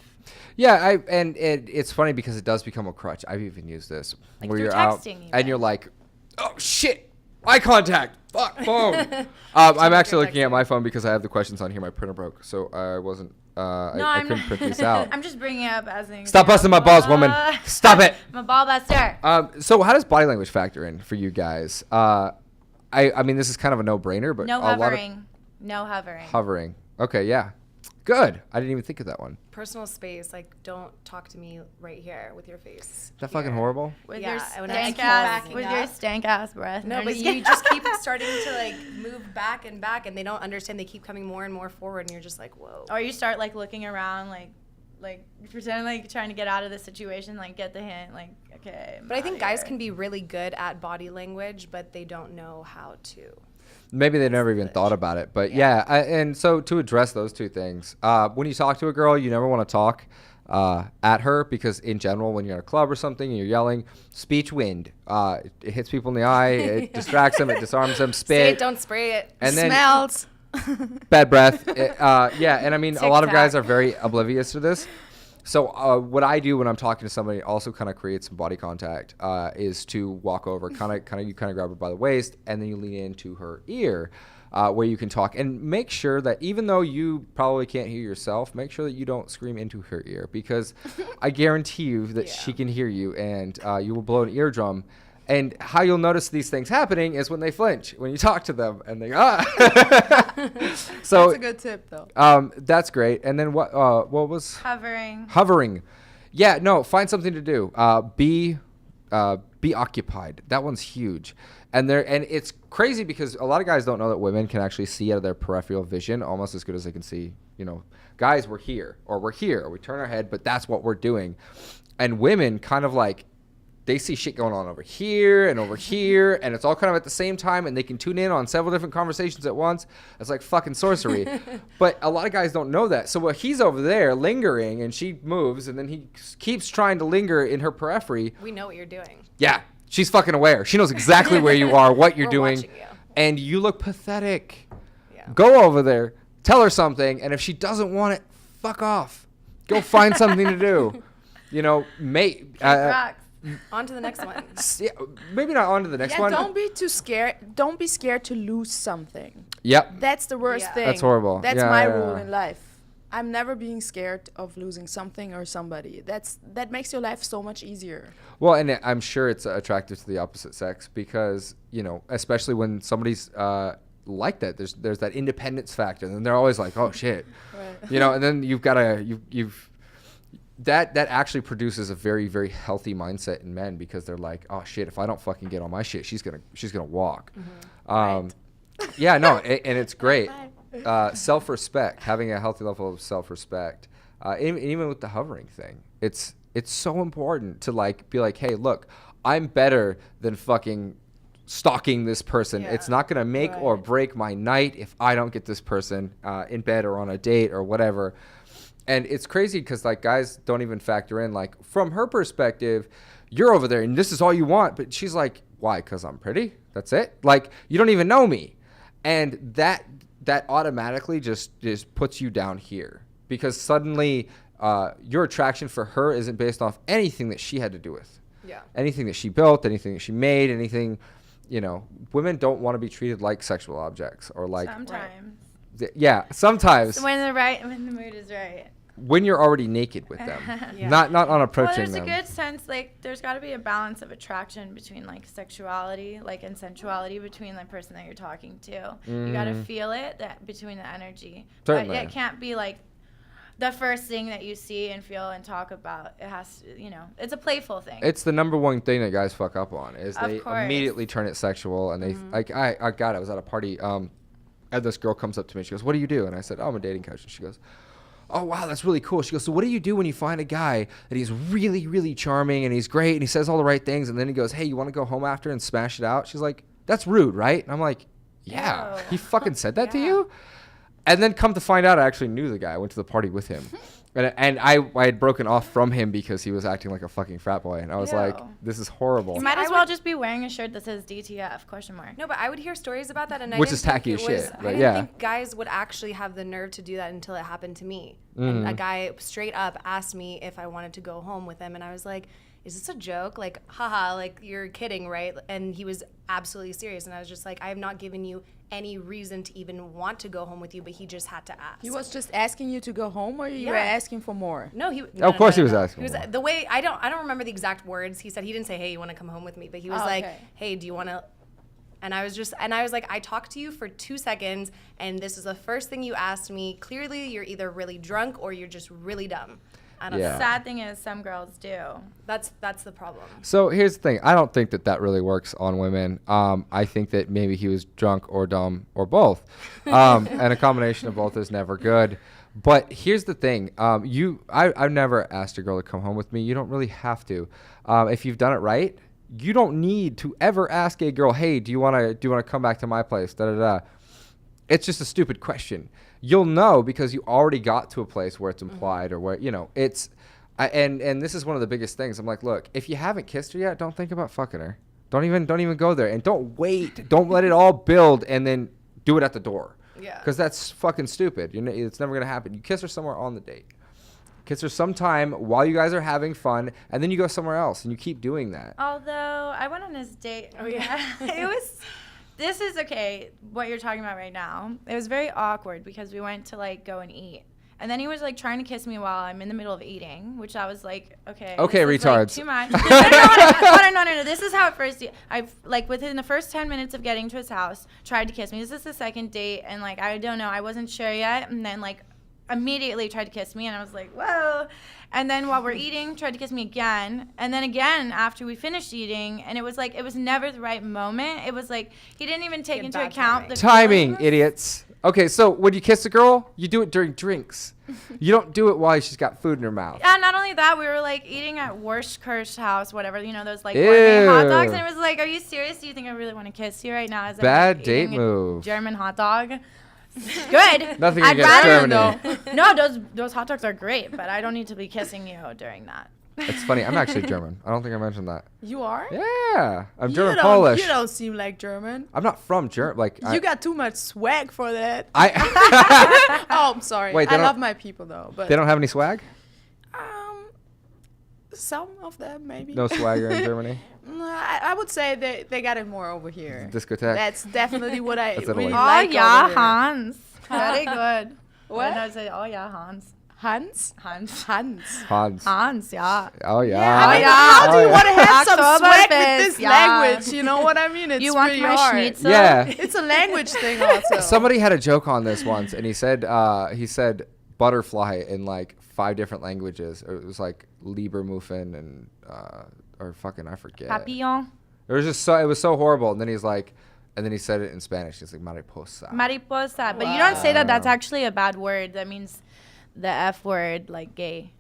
Yeah, it's funny because it does become a crutch. I've even used this Like where through you're out texting even. and you're like, oh shit, eye contact, fuck phone. I'm actually looking at my phone because I have the questions on here. My printer broke, so I wasn't. I couldn't print these out. I'm just bringing it up as an Stop busting my balls, woman. Stop it. I'm a ball buster. So how does body language factor in for you guys? I mean, this is kind of a no-brainer, but No a lot of hovering. No hovering. hovering. Okay, yeah. Good. I didn't even think of that one. Personal space, like, don't talk to me right here with your face. Is that fucking horrible? With Yeah, your when I stank keep ass, backing with your up. stank ass breath. No, I'm but just you kidding. just keep starting to, like, move back and back, and they don't understand. They keep coming more and more forward, and you're just like, whoa. Or you start like looking around, like pretend like trying to get out of the situation, like get the hint, like okay. I'm But I think outta guys here. can be really good at body language, but they don't know how to. Maybe they never even thought about it, but yeah. And so to address those two things, when you talk to a girl, you never want to talk at her because in general, when you're at a club or something and you're yelling, speech wind, it hits people in the eye, it distracts them, it disarms them, Say spit, it, don't spray it. and then Smells. bad breath. Yeah, and I mean, a lot of guys Tic-tac. are very oblivious to this. So what I do when I'm talking to somebody also kind of creates some body contact is to walk over, kind of grab her by the waist, and then you lean into her ear where you can talk and make sure that even though you probably can't hear yourself, make sure that you don't scream into her ear because I guarantee you that she can hear you and you will blow an eardrum. And how you'll notice these things happening is when they flinch, when you talk to them and they So That's a good tip, though. that's great. And then what was hovering. hovering? Yeah, no, find something to do. Be occupied. That one's huge. And it's crazy because a lot of guys don't know that women can actually see out of their peripheral vision almost as good as they can see, you know, guys, we're here, or we turn our head, but that's what we're doing. And women kind of like, they see shit going on over here, and it's all kind of at the same time, and they can tune in on several different conversations at once. It's like fucking sorcery. But a lot of guys don't know that. So while he's over there lingering, and she moves, and then he keeps trying to linger in her periphery. We know what you're doing. Yeah, she's fucking aware. She knows exactly where you are, what you're We're doing, watching you. and you look pathetic. Yeah. Go over there, tell her something, and if she doesn't want it, fuck off. Go find something to do. You know, Rocks. On to the next one. yeah, maybe not on to the next Yeah, one. don't be too scared. Don't be scared to lose something. Yep. That's the worst Yeah. thing. That's horrible. That's Yeah, my yeah, rule yeah. in life. I'm never being scared of losing something or somebody. That makes your life so much easier. Well, and I'm sure it's attractive to the opposite sex because, you know, especially when somebody's like that, there's that independence factor, and they're always like, oh shit, Right. you know, and then you've got to that actually produces a very, very healthy mindset in men because they're like, oh shit, if I don't fucking get on my shit, she's gonna walk. Yeah, no, and it's great. Self-respect, having a healthy level of self-respect, even with the hovering thing, it's so important to like be like, hey, look, I'm better than fucking stalking this person. Yeah. It's not gonna make or Right. break my night if I don't get this person in bed or on a date or whatever. And it's crazy because like guys don't even factor in like from her perspective, you're over there and this is all you want, but she's like, why? Because I'm pretty. That's it. Like you don't even know me, and that automatically just puts you down here because suddenly your attraction for her isn't based off anything that she had to do with. Yeah. Anything that she built, anything that she made, anything. You know, women don't want to be treated like sexual objects or like. Sometimes. Yeah, sometimes. When the mood is right. When you're already naked with them, Yeah. not on Well, approaching there's them. a good sense, like, there's got to be a balance of attraction between, like, sexuality, like, and sensuality between the person that you're talking to. You got to feel it, that between the energy. Certainly. But it can't be, like, the first thing that you see and feel and talk about. It has to, you know, it's a playful thing. It's the number one thing that guys fuck up on is Of they course. immediately turn it sexual and they like I was at a party and this girl comes up to me, she goes, what do you do? And I said, oh, I'm a dating coach. And she goes, oh wow, that's really cool. She goes, so what do you do when you find a guy that he's really, really charming and he's great and he says all the right things and then he goes, hey, you want to go home after and smash it out? She's like, that's rude, right? And I'm like, yeah, Ew. he fucking said that to Yeah. you? And then come to find out, I actually knew the guy. I went to the party with him. And I had broken off from him because he was acting like a fucking frat boy. And I was like, Ew. this is horrible. You might I as well would- just be wearing a shirt that says DTF, question mark. No, but I would hear stories about that, and I Which didn't is tacky think as it was- shit, I but didn't yeah. think guys would actually have the nerve to do that until it happened to me. Mm-hmm. And a guy straight up asked me if I wanted to go home with him, and I was like, "Is this a joke? Like, haha, like you're kidding, right?" And he was absolutely serious, and I was just like, "I have not given you any reason to even want to go home with you," but he just had to ask. He was just asking you to go home, or you were Yeah. asking for more? No, he. Of course he was asking He was more. the way I don't remember the exact words. He said he didn't say, "Hey, you want to come home with me?" But he was Oh, like, okay. "Hey, do you want to?" And I was like, I talked to you for 2 seconds, and this is the first thing you asked me. Clearly, you're either really drunk or you're just really dumb. I don't Yeah. know. Sad thing is, some girls do. That's the problem. So here's the thing. I don't think that really works on women. I think that maybe he was drunk or dumb or both. And a combination of both is never good. But here's the thing. I've never asked a girl to come home with me. You don't really have to. If you've done it right, you don't need to ever ask a girl, hey, do you want to come back to my place? Da, da, da. It's just a stupid question. You'll know because you already got to a place where it's implied or where, you know, it's, and this is one of the biggest things. I'm like, look, if you haven't kissed her yet, don't think about fucking her. Don't even go there, and don't wait. Don't let it all build and then do it at the door. Yeah. Because that's fucking stupid. You know, it's never gonna happen. You kiss her somewhere on the date. Kiss her sometime while you guys are having fun, and then you go somewhere else, and you keep doing that. Although I went on this date. Oh, yeah. It was. This is okay. What you're talking about right now. It was very awkward because we went to like go and eat, and then he was like trying to kiss me while I'm in the middle of eating, which I was like, okay. Okay, this is, like, retards. too much. No. This is how it first. I've like within the first 10 minutes of getting to his house, tried to kiss me. This is the second date, and like I don't know, I wasn't sure yet, and then like immediately tried to kiss me, and I was like, whoa. And then while we're eating, tried to kiss me again, and then again after we finished eating, and it was like it was never the right moment. It was like he didn't even take He had into bad account the Timing, feelings. idiots. Okay, so when you kiss a girl, you do it during drinks. You don't do it while she's got food in her mouth. Yeah, not only that, we were like eating at Wurstkurst House, whatever, you know, those like gourmet hot dogs, Ew. and it was like, are you serious? Do you think I really want to kiss you right now? As I'm, Bad like, date eating a move. German hot dog. Good. Nothing I'd against rather, Germany. No, those hot dogs are great, but I don't need to be kissing you during that. It's funny. I'm actually German. I don't think I mentioned that. You are? Yeah, I'm You German don't- Polish. You don't seem like German. I'm not from Germany. Like You got too much swag for that. I Oh, I'm sorry. Wait, they I don't- love my people though, but they don't have any swag. Some of them, maybe. No swagger in Germany. I would say they got it more over here. Discotheque. That's definitely what I That's really Italy. like. Oh yeah, over here. Hans. Very good. What? When I say, oh yeah, Hans. Hans? Hans. Hans. Hans. Hans, yeah. Oh yeah. I mean, yeah. how do you Oh, want to have some swag with Oktoberfest, this yeah. language? You know what I mean? It's You want pretty my hard. schnitzel? Yeah. It's a language thing also. Somebody had a joke on this once, and he said butterfly in like 5 different languages. It was like Liebermuffen and or fucking I forget. Papillon. It was so horrible. And then he said it in Spanish. He's like mariposa. Mariposa. But you don't say that. That's actually a bad word. That means the F word, like gay.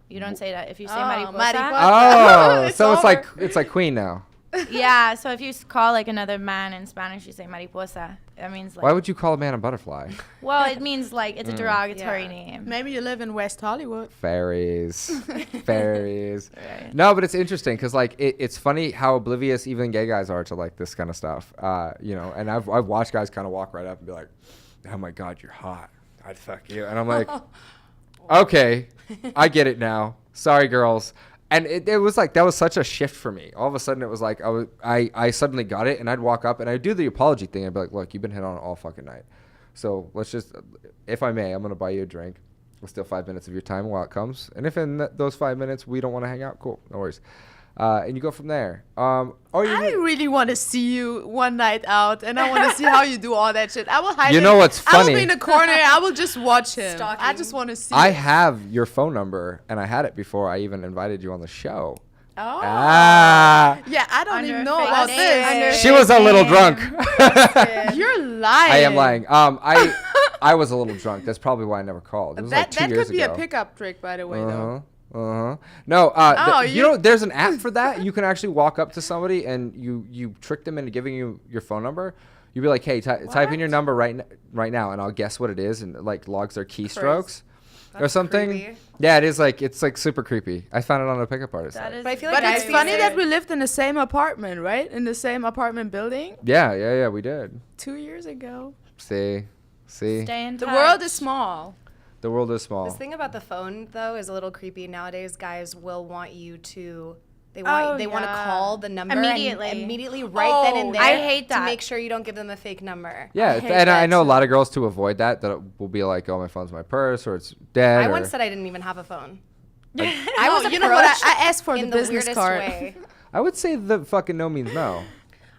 You don't say that. If you say mariposa. Oh, It's so over. it's like queen now. Yeah, so if you call like another man in Spanish, you say mariposa. That means like. Why would you call a man a butterfly? Well, it means like it's a derogatory Yeah. name. Maybe you live in West Hollywood. Fairies. Fairies. Right. No, but it's interesting because like it's funny how oblivious even gay guys are to like this kind of stuff. You know, and I've watched guys kind of walk right up and be like, "Oh my God, you're hot. I'd fuck you," and I'm like, "Okay, I get it now. Sorry, girls." And it was like that was such a shift for me. All of a sudden, it was like I suddenly got it, and I'd walk up and I'd do the apology thing. I'd be like, "Look, you've been hit on all fucking night, so let's just, if I may, I'm gonna buy you a drink. We'll steal 5 minutes of your time while it comes. And if in those 5 minutes we don't want to hang out, cool, no worries. And you go from there. I really want to see you one night out, and I want to see how you do all that shit. I will hide. You know what's I will funny? be in the corner. I will just watch him. Stalking. I just want to see. I it. have your phone number, and I had it before I even invited you on the show. Oh. Ah, Yeah, I don't Under even a know fake about name. this. Under she was a little drunk. You're lying. I am lying. I was a little drunk. That's probably why I never called. It was like 2 that years could be ago. a pickup trick, by the way, though. No, Oh, you you- know, there's an app for that. You can actually walk up to somebody and you trick them into giving you your phone number. You'd be like, hey, type in your number right now, and I'll guess what it is, and it, like logs their keystrokes or That's something. creepy. Yeah, it's like super creepy. I found it on a pickup artist. That site. is But I feel like But it's guys funny these that days- we lived in the same apartment, right? In the same apartment building Yeah, we did. 2 years ago. See, Stay in The touch. world is small. the world is small. This thing about the phone though is a little creepy. Nowadays, guys will want you to. They Oh, want to yeah. call the number Immediately. and immediately right then and Oh, there. I hate to that. make sure you don't give them a fake number. Yeah, hate and I that know a too. lot of girls to avoid that will be like, oh, my phone's in my purse or it's dead. I or, once said I didn't even have a phone. I was you know what? approached I asked for in the business weirdest card. way. I would say the fucking no means no.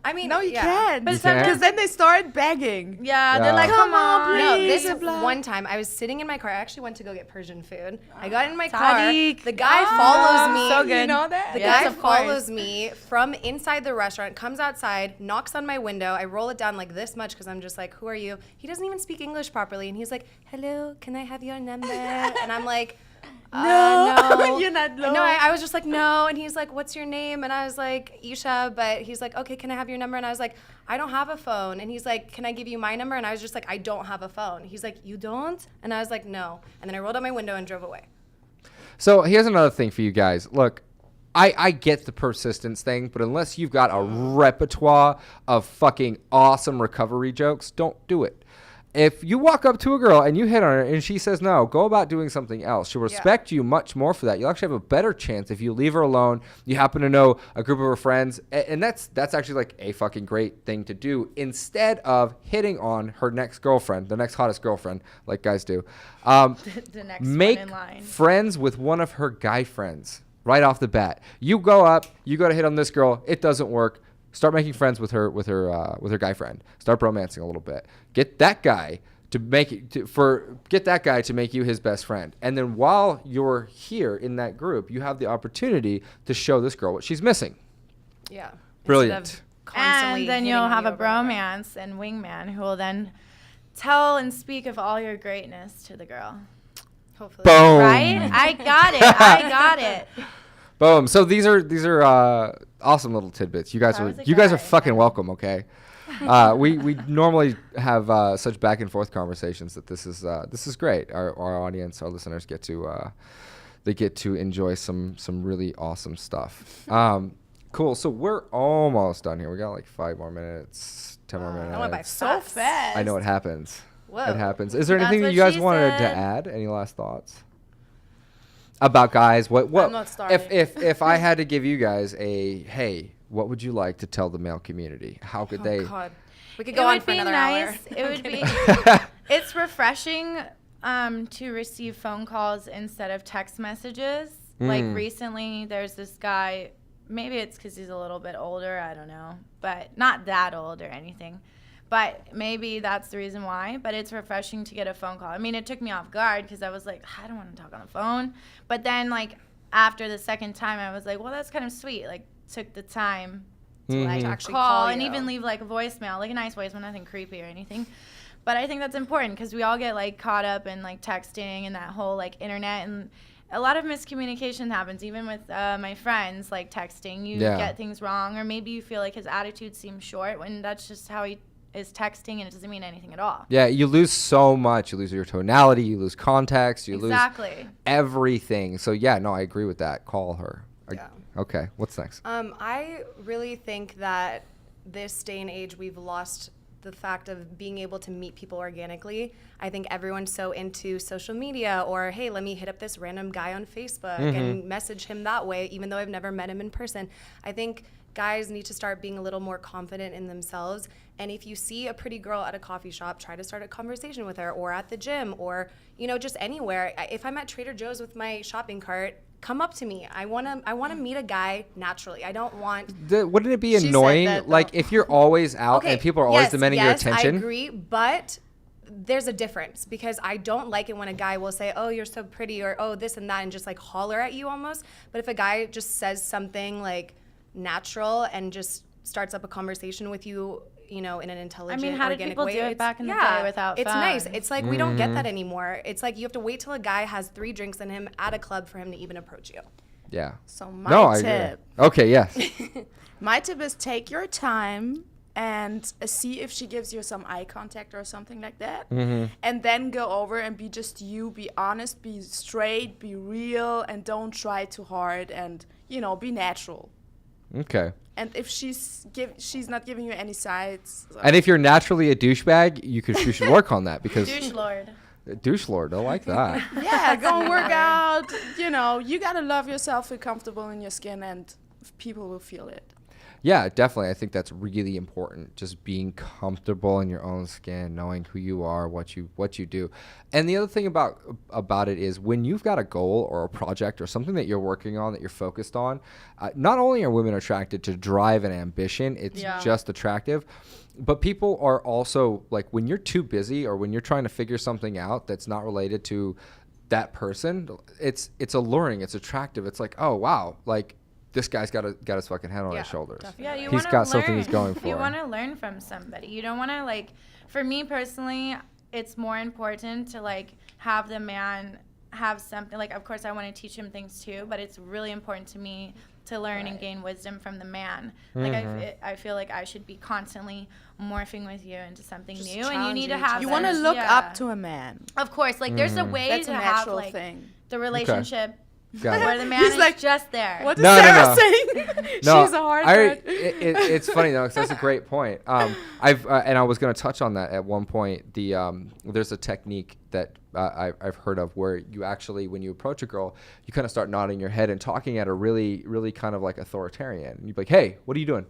I mean, No, you yeah. can't. But You can't? Because then they start begging. Yeah, Yeah. they're like, Come come on, on. No, please. this Blah. one time I was sitting in my car. I actually went to go get Persian food. I got in my car. Tariq. The guy follows me. So good. You know that? The Yes, guy of course. follows me from inside the restaurant, comes outside, knocks on my window. I roll it down like this much because I'm just like, who are you? He doesn't even speak English properly. And he's like, hello, can I have your number? And I'm like, no. You're not No, I was just like, no. And he's like, what's your name? And I was like, Isha. But he's like, okay, can I have your number? And I was like, I don't have a phone. And he's like, can I give you my number? And I was just like, I don't have a phone. He's like, you don't? And I was like, no. And then I rolled out my window and drove away. So here's another thing for you guys. Look, I get the persistence thing, but unless you've got a repertoire of fucking awesome recovery jokes, don't do it. If you walk up to a girl and you hit on her and she says no, go about doing something else. She'll respect you much more for that. You'll actually have a better chance if you leave her alone. You happen to know a group of her friends, and that's actually like a fucking great thing to do instead of hitting on her next girlfriend, the next hottest girlfriend, like guys do. The next Make one in line. friends with one of her guy friends right off the bat. You go up, you go to hit on this girl, it doesn't work. Start making friends with her guy friend. Start romancing a little bit. Get that guy to make you his best friend. And then while you're here in that group, you have the opportunity to show this girl what she's missing. Yeah. Brilliant. Instead of constantly And then hitting you'll on have you a over and over. bromance and wingman who will then tell and speak of all your greatness to the girl. Hopefully. Boom. Right? I got it. Boom. So these are awesome little tidbits. You guys I are was a you guys are guy. fucking welcome. Okay. We normally have such back and forth conversations that this is great. Our audience, our listeners get to enjoy some really awesome stuff. Cool. So we're almost done here. We got like 5 more minutes, 10 more minutes. That went by So fast. fast. I know it happens. Whoa. It happens. Is there That's anything that what you guys she wanted to said. add? Any last thoughts? about guys. What I'm not starting. if I had to give you guys a hey, what would you like to tell the male community? How could they? God. We could go on would for be another nice. hour. It would be. It's refreshing to receive phone calls instead of text messages. Like recently, there's this guy. Maybe it's because he's a little bit older. I don't know, but not that old or anything. But maybe that's the reason why. But it's refreshing to get a phone call. I mean, it took me off guard because I was like, I don't want to talk on the phone. But then, like, after the second time, I was like, well, that's kind of sweet. Like, took the time to like actually call call and you. even leave like a voicemail, like a nice voicemail, nothing creepy or anything. But I think that's important because we all get like caught up in like texting and that whole like internet, and a lot of miscommunication happens even with my friends, like texting. You get things wrong, or maybe you feel like his attitude seems short when that's just how he is texting and it doesn't mean anything at all. Yeah, you lose so much. You lose your tonality, you lose context, you lose everything. So yeah, no, I agree with that. Call her. Yeah. Okay, what's next? I really think that this day and age, we've lost the fact of being able to meet people organically. I think everyone's so into social media, or hey, let me hit up this random guy on Facebook and message him that way, even though I've never met him in person. I think guys need to start being a little more confident in themselves. And if you see a pretty girl at a coffee shop, try to start a conversation with her, or at the gym, or just anywhere. If I'm at Trader Joe's with my shopping cart, come up to me. I want to meet a guy naturally. I don't want. Wouldn't it be annoying, like if you're always out and people are always demanding your attention? I agree, but there's a difference, because I don't like it when a guy will say, "Oh, you're so pretty," or "Oh, this and that," and just like holler at you almost. But if a guy just says something like natural and just starts up a conversation with you, in an intelligent, how did organic people way, do it back in the day without it's phones? nice. It's like we don't get that anymore. It's like you have to wait till a guy has 3 drinks in him at a club for him to even approach you. Yeah. So my tip. Okay, yes. My tip is take your time and see if she gives you some eye contact or something like that. And then go over and be just you, be honest, be straight, be real, and don't try too hard, and, be natural. Okay. And if she's not giving you any sides. And if you're naturally a douchebag, you should work on that, because Douche lord. Douche lord, I like that. Yeah, go and work out. You gotta love yourself, feel comfortable in your skin, and people will feel it. Yeah, definitely. I think that's really important. Just being comfortable in your own skin, knowing who you are, what you do. And the other thing about it is, when you've got a goal or a project or something that you're working on, that you're focused on, not only are women attracted to drive and ambition, it's just attractive, but people are also, like, when you're too busy or when you're trying to figure something out that's not related to that person, it's alluring, it's attractive. It's like, oh wow, like, this guy's got his fucking head on his shoulders. Yeah, he's got something he's going for. You want to learn from somebody. You don't want to, like, for me personally, it's more important to, like, have the man have something. Like, of course, I want to teach him things too, but it's really important to me to learn and gain wisdom from the man. Like, I feel like I should be constantly morphing with you into something new, and you need to have. You want to look up to a man. Of course, like, there's a way That's to a have, natural like, thing. the relationship. Got it. Where the man is like, just there. What is Sarah saying? No, She's a hard it's funny though, because that's a great point. And I was going to touch on that at one point. There's a technique that I've heard of where you actually, when you approach a girl, you kind of start nodding your head and talking at her really, really kind of like authoritarian. And you'd be like, "Hey, what are you doing?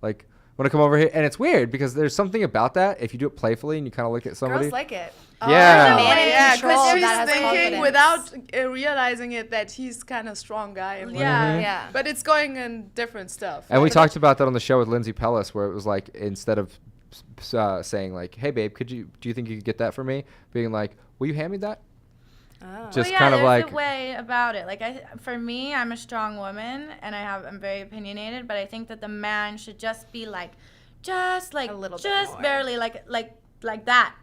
Like, want to come over here?" And it's weird because there's something about that. If you do it playfully and you kind of look at somebody, Girls like it. Yeah. Yeah, because she's that has thinking confidence. without realizing it that he's kind of strong guy. And Yeah. But it's going in different stuff. And we talked about that on the show with Lindsay Pellis, where it was like, instead of saying like, "Hey babe, do you think you could get that for me?" Being like, "Will you hand me that?" Oh. Just Well, kind of there's like, a way about it. Like, for me, I'm a strong woman, and I'm very opinionated. But I think that the man should just be just A little bit just more. barely like that,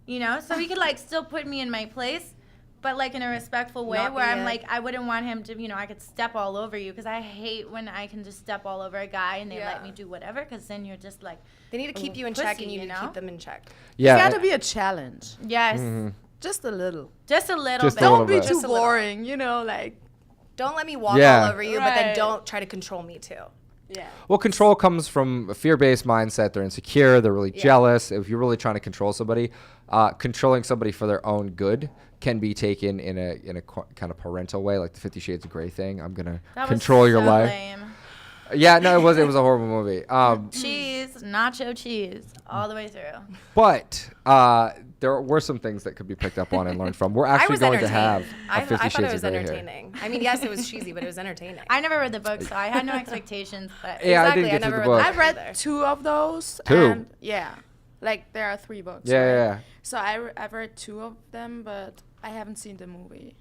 So he could like still put me in my place, but like in a respectful way, Not where be I'm a- like, I wouldn't want him to, I could step all over you, because I hate when I can just step all over a guy and they let me do whatever, because then you're just like, They need to keep you in pussy, check, and you need to know? keep them in check. yeah, It's got to be a challenge. yes, Just a little. just a little Just a bit. little Don't be bit. too Just a little. boring, like. Don't let me walk Yeah. all over you, but then Right. don't try to control me too. Yeah. Well, control comes from a fear-based mindset. They're insecure. They're really jealous. If you're really trying to control somebody, controlling somebody for their own good can be taken in a kind of parental way, like the 50 Shades of Grey thing. I'm gonna control your life. Lame. Yeah, no, it was a horrible movie. Cheese, nacho cheese, all the way through. But there were some things that could be picked up on and learned from. We're I actually was going to entertained. have a 50 I thought it Shades was of Grey here. entertaining. I mean, yes, it was cheesy, but it was entertaining. I never read the book, so I had no expectations. But Yeah, I Exactly, didn't get I to the never book. read I've read either. 2 of those. Two? And yeah. Like, there are 3 books. Yeah, right? yeah, yeah. So I've read 2 of them, but I haven't seen the movie.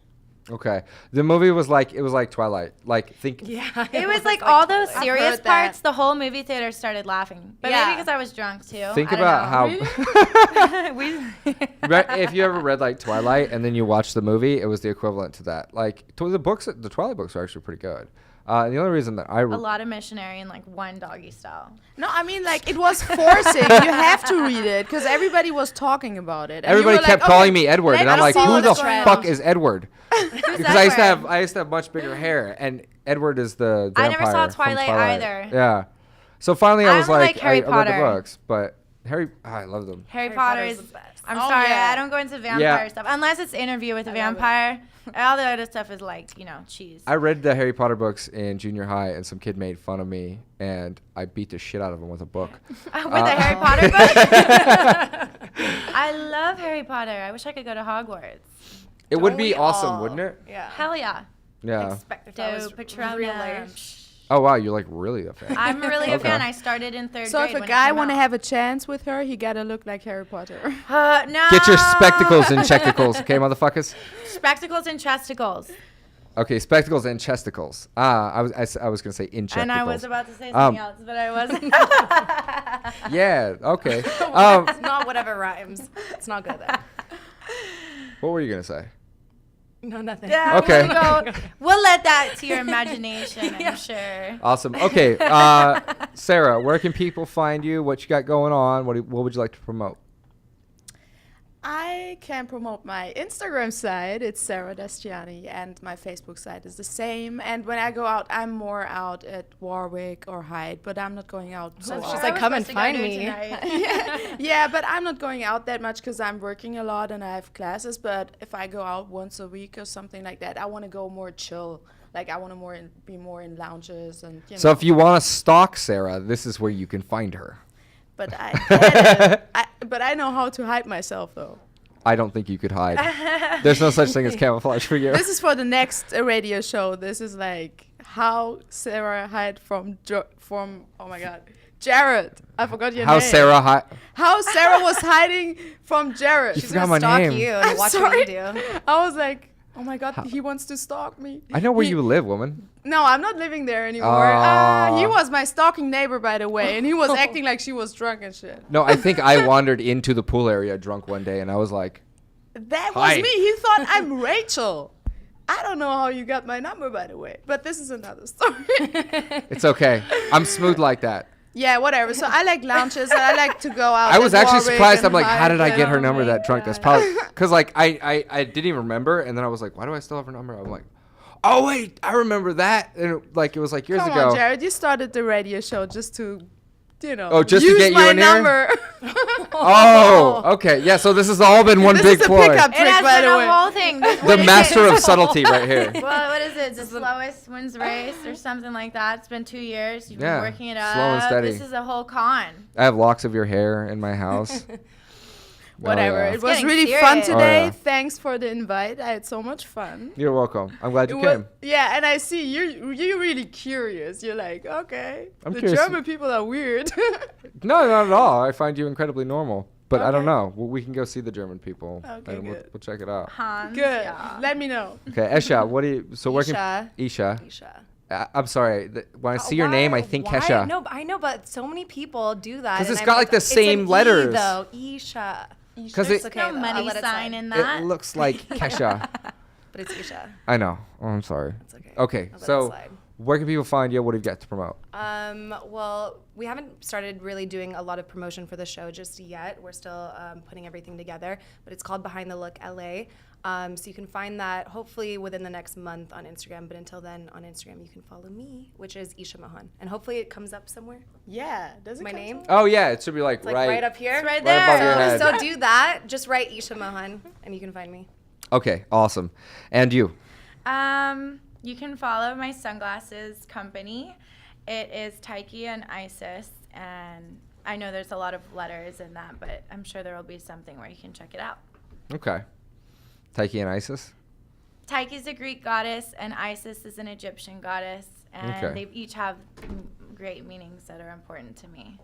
Okay. The movie was like Twilight. Like Yeah, it was like all those I've serious heard that. parts. The whole movie theater started laughing, but Yeah. maybe because I was drunk too. Think I don't about know. how if you ever read like Twilight and then you watch the movie, it was the equivalent to that. Like the Twilight books are actually pretty good. And the only reason that A lot of missionary and like one doggy style. No, I mean, like, it was forcing. You have to read it because everybody was talking about it. And you everybody were kept like, calling okay, me Edward, and let's I'm like, see who what's the trend. fuck is Edward? Because Edward? I used to have much bigger hair, and Edward is the I vampire never saw from Twilight either. Yeah. So finally, I I was only like, like Harry I read the Potter. books, but I love them. Harry Potter Potter is is. the best. I'm Oh, sorry, yeah. I don't go into vampire Yeah. stuff unless it's Interview with a I love it. Vampire. All the other stuff is like cheese. I read the Harry Potter books in junior high, and some kid made fun of me, and I beat the shit out of him with a book. With the Harry Potter book. I love Harry Potter. I wish I could go to Hogwarts. It would Don't be we awesome, all? wouldn't it? Yeah. Hell yeah. Yeah. Expect if I was Do Patronum. really. Oh wow, you're like really a fan. I'm really a Okay. fan. I started in 3rd So grade. if a when it guy came want to out. have a chance with her, he gotta look like Harry Potter. No. Get your spectacles and chesticles, okay, motherfuckers. Spectacles and chesticles. Okay, spectacles and chesticles. I was gonna say in chesticles. And I was about to say something else, but I wasn't. Yeah. Okay. It's not whatever rhymes. It's not good though. What were you gonna say? No, nothing. Yeah, Okay. we'll let that to your imagination, I'm sure. Awesome. Okay. Sarah, where can people find you? What you got going on? What would you like to promote? I can promote my Instagram site. It's Sarah Destiani, and my Facebook site is the same. And when I go out, I'm more out at Warwick or Hyde, but I'm not going out so She's often. like, come and find me. Yeah, but I'm not going out that much because I'm working a lot and I have classes. But if I go out once a week or something like that, I want to go more chill. Like I want to be more in lounges and. So if you want to stalk Sarah, this is where you can find her. But I know how to hide myself though. I don't think you could hide. There's no such thing as camouflage for you. This is for the next radio show. This is like how Sarah hid from oh my god, Jared. I forgot your How name. Sarah hide? How Sarah was hiding from Jared. You She's forgot gonna my stalk name. you and I'm watch sorry. what you do. I was like, oh my god, he wants to stalk me. I know where He- you live, woman. No, I'm not living there anymore. Aw. He was my stalking neighbor, by the way, and he was acting like she was drunk and shit. No, I think I wandered into the pool area drunk one day, and I was like, That was Hi. me. He thought I'm Rachel. I don't know how you got my number, by the way, but this is another story. "It's okay. I'm smooth like that." Yeah, whatever. So I like lounges and I like to go out. I was at actually Warwick surprised. and I'm like, how did I Hyde get her and- number my that drunk? That's God. probably because like I didn't even remember, and then I was like, why do I still have her number? I'm like, oh wait, I remember that, and it was like years Come ago. on, Jared. You started the radio show just to, Oh, just to use get you my in here? number. Oh, okay, yeah. So this has all been one This big is a ploy. pickup It trick, has by been the a way. whole thing. The master of subtlety, right here. Well, what is it? The slowest wins race or something like that. It's been 2 years. You've Yeah, been working it up. slow and steady. This is a whole con. I have locks of your hair in my house. Whatever. Oh, yeah. It was getting really serious. fun Oh, today. yeah. Thanks for the invite. I had so much fun. You're welcome. I'm glad you It wa- came. yeah, and I see you're really curious. You're like, okay, I'm the curious. German people are weird. No, not at all. I find you incredibly normal. But I don't Okay. know. We can go see the German people, Okay, and good. we'll check it out. Hans. Good. Yeah. Let me know. Okay, Esha, what do you? So where can Isha. Isha? Isha. I'm sorry. When I see your name, I think Why? Kesha. No, I know, but so many people do that. 'Cause and it's I'm got, like, the it's same an letters. E, though. Isha. 'Cause There's it- okay, no though. I'll money let it sign slide. in that. It looks like Kesha. But it's Isha. I know. Oh, I'm sorry. It's okay. Okay, I'll let it so slide. where can people find you? What have you got to promote? Well, we haven't started really doing a lot of promotion for the show just yet. We're still putting everything together, but it's called Behind the Look LA. So you can find that hopefully within the next month on Instagram. But until then, on Instagram, you can follow me, which is Isha Mahan. And hopefully it comes up somewhere. Yeah. Does it My come name? somewhere? Oh yeah, it should be like, It's like right up here. It's right right above your there. head. So do that. Just write Isha Mahan, and you can find me. Okay, awesome. And you? You can follow my sunglasses company. It is Taiki and Isis, and I know there's a lot of letters in that, but I'm sure there will be something where you can check it out. Okay. Taiki and Isis? Taiki's a Greek goddess, and Isis is an Egyptian goddess, and Okay. they each have great meanings that are important to me.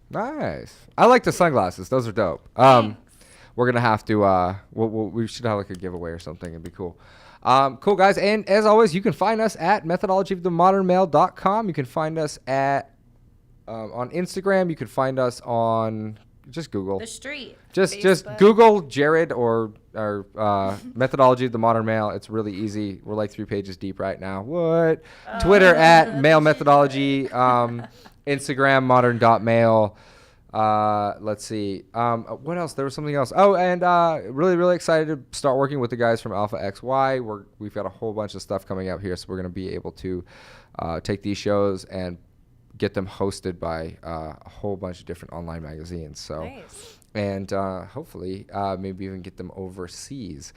Nice. I like the sunglasses. Those are dope. Thanks. We're gonna have to. We should have like a giveaway or something. It'd be cool. Cool guys. And as always, you can find us at methodologyofthemodernmale.com. You can find us at on Instagram. You can find us on just Google. The street. Just Facebook. Google Jared or Methodology of the Modern Male. It's really easy. We're like 3 pages deep right now. What? Twitter at Male Methodology. Instagram modern.male. Let's see. What else? There was something else. Oh, and really excited to start working with the guys from Alpha XY. We've got a whole bunch of stuff coming out here, so we're going to be able to take these shows and get them hosted by a whole bunch of different online magazines. So, Nice. and hopefully maybe even get them overseas.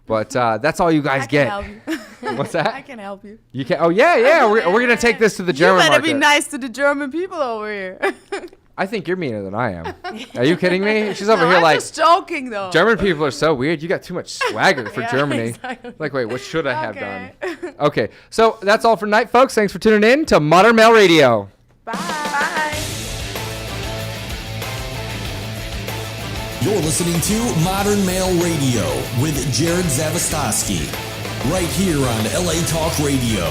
But that's all you guys I get. can help you. What's that? I can help you. You can. Oh yeah. We're gonna take this to the You German better market. be nice to the German people over here. I think you're meaner than I am. Are you kidding me? She's over No, here I'm like, just joking though. German people are so weird. You got too much swagger for Yeah, Germany. exactly. Like, wait, what should I have Okay. done? Okay, so that's all for tonight, folks. Thanks for tuning in to Modern Male Radio. Bye. You're listening to Modern Male Radio with Jared Zavastosky, right here on LA Talk Radio.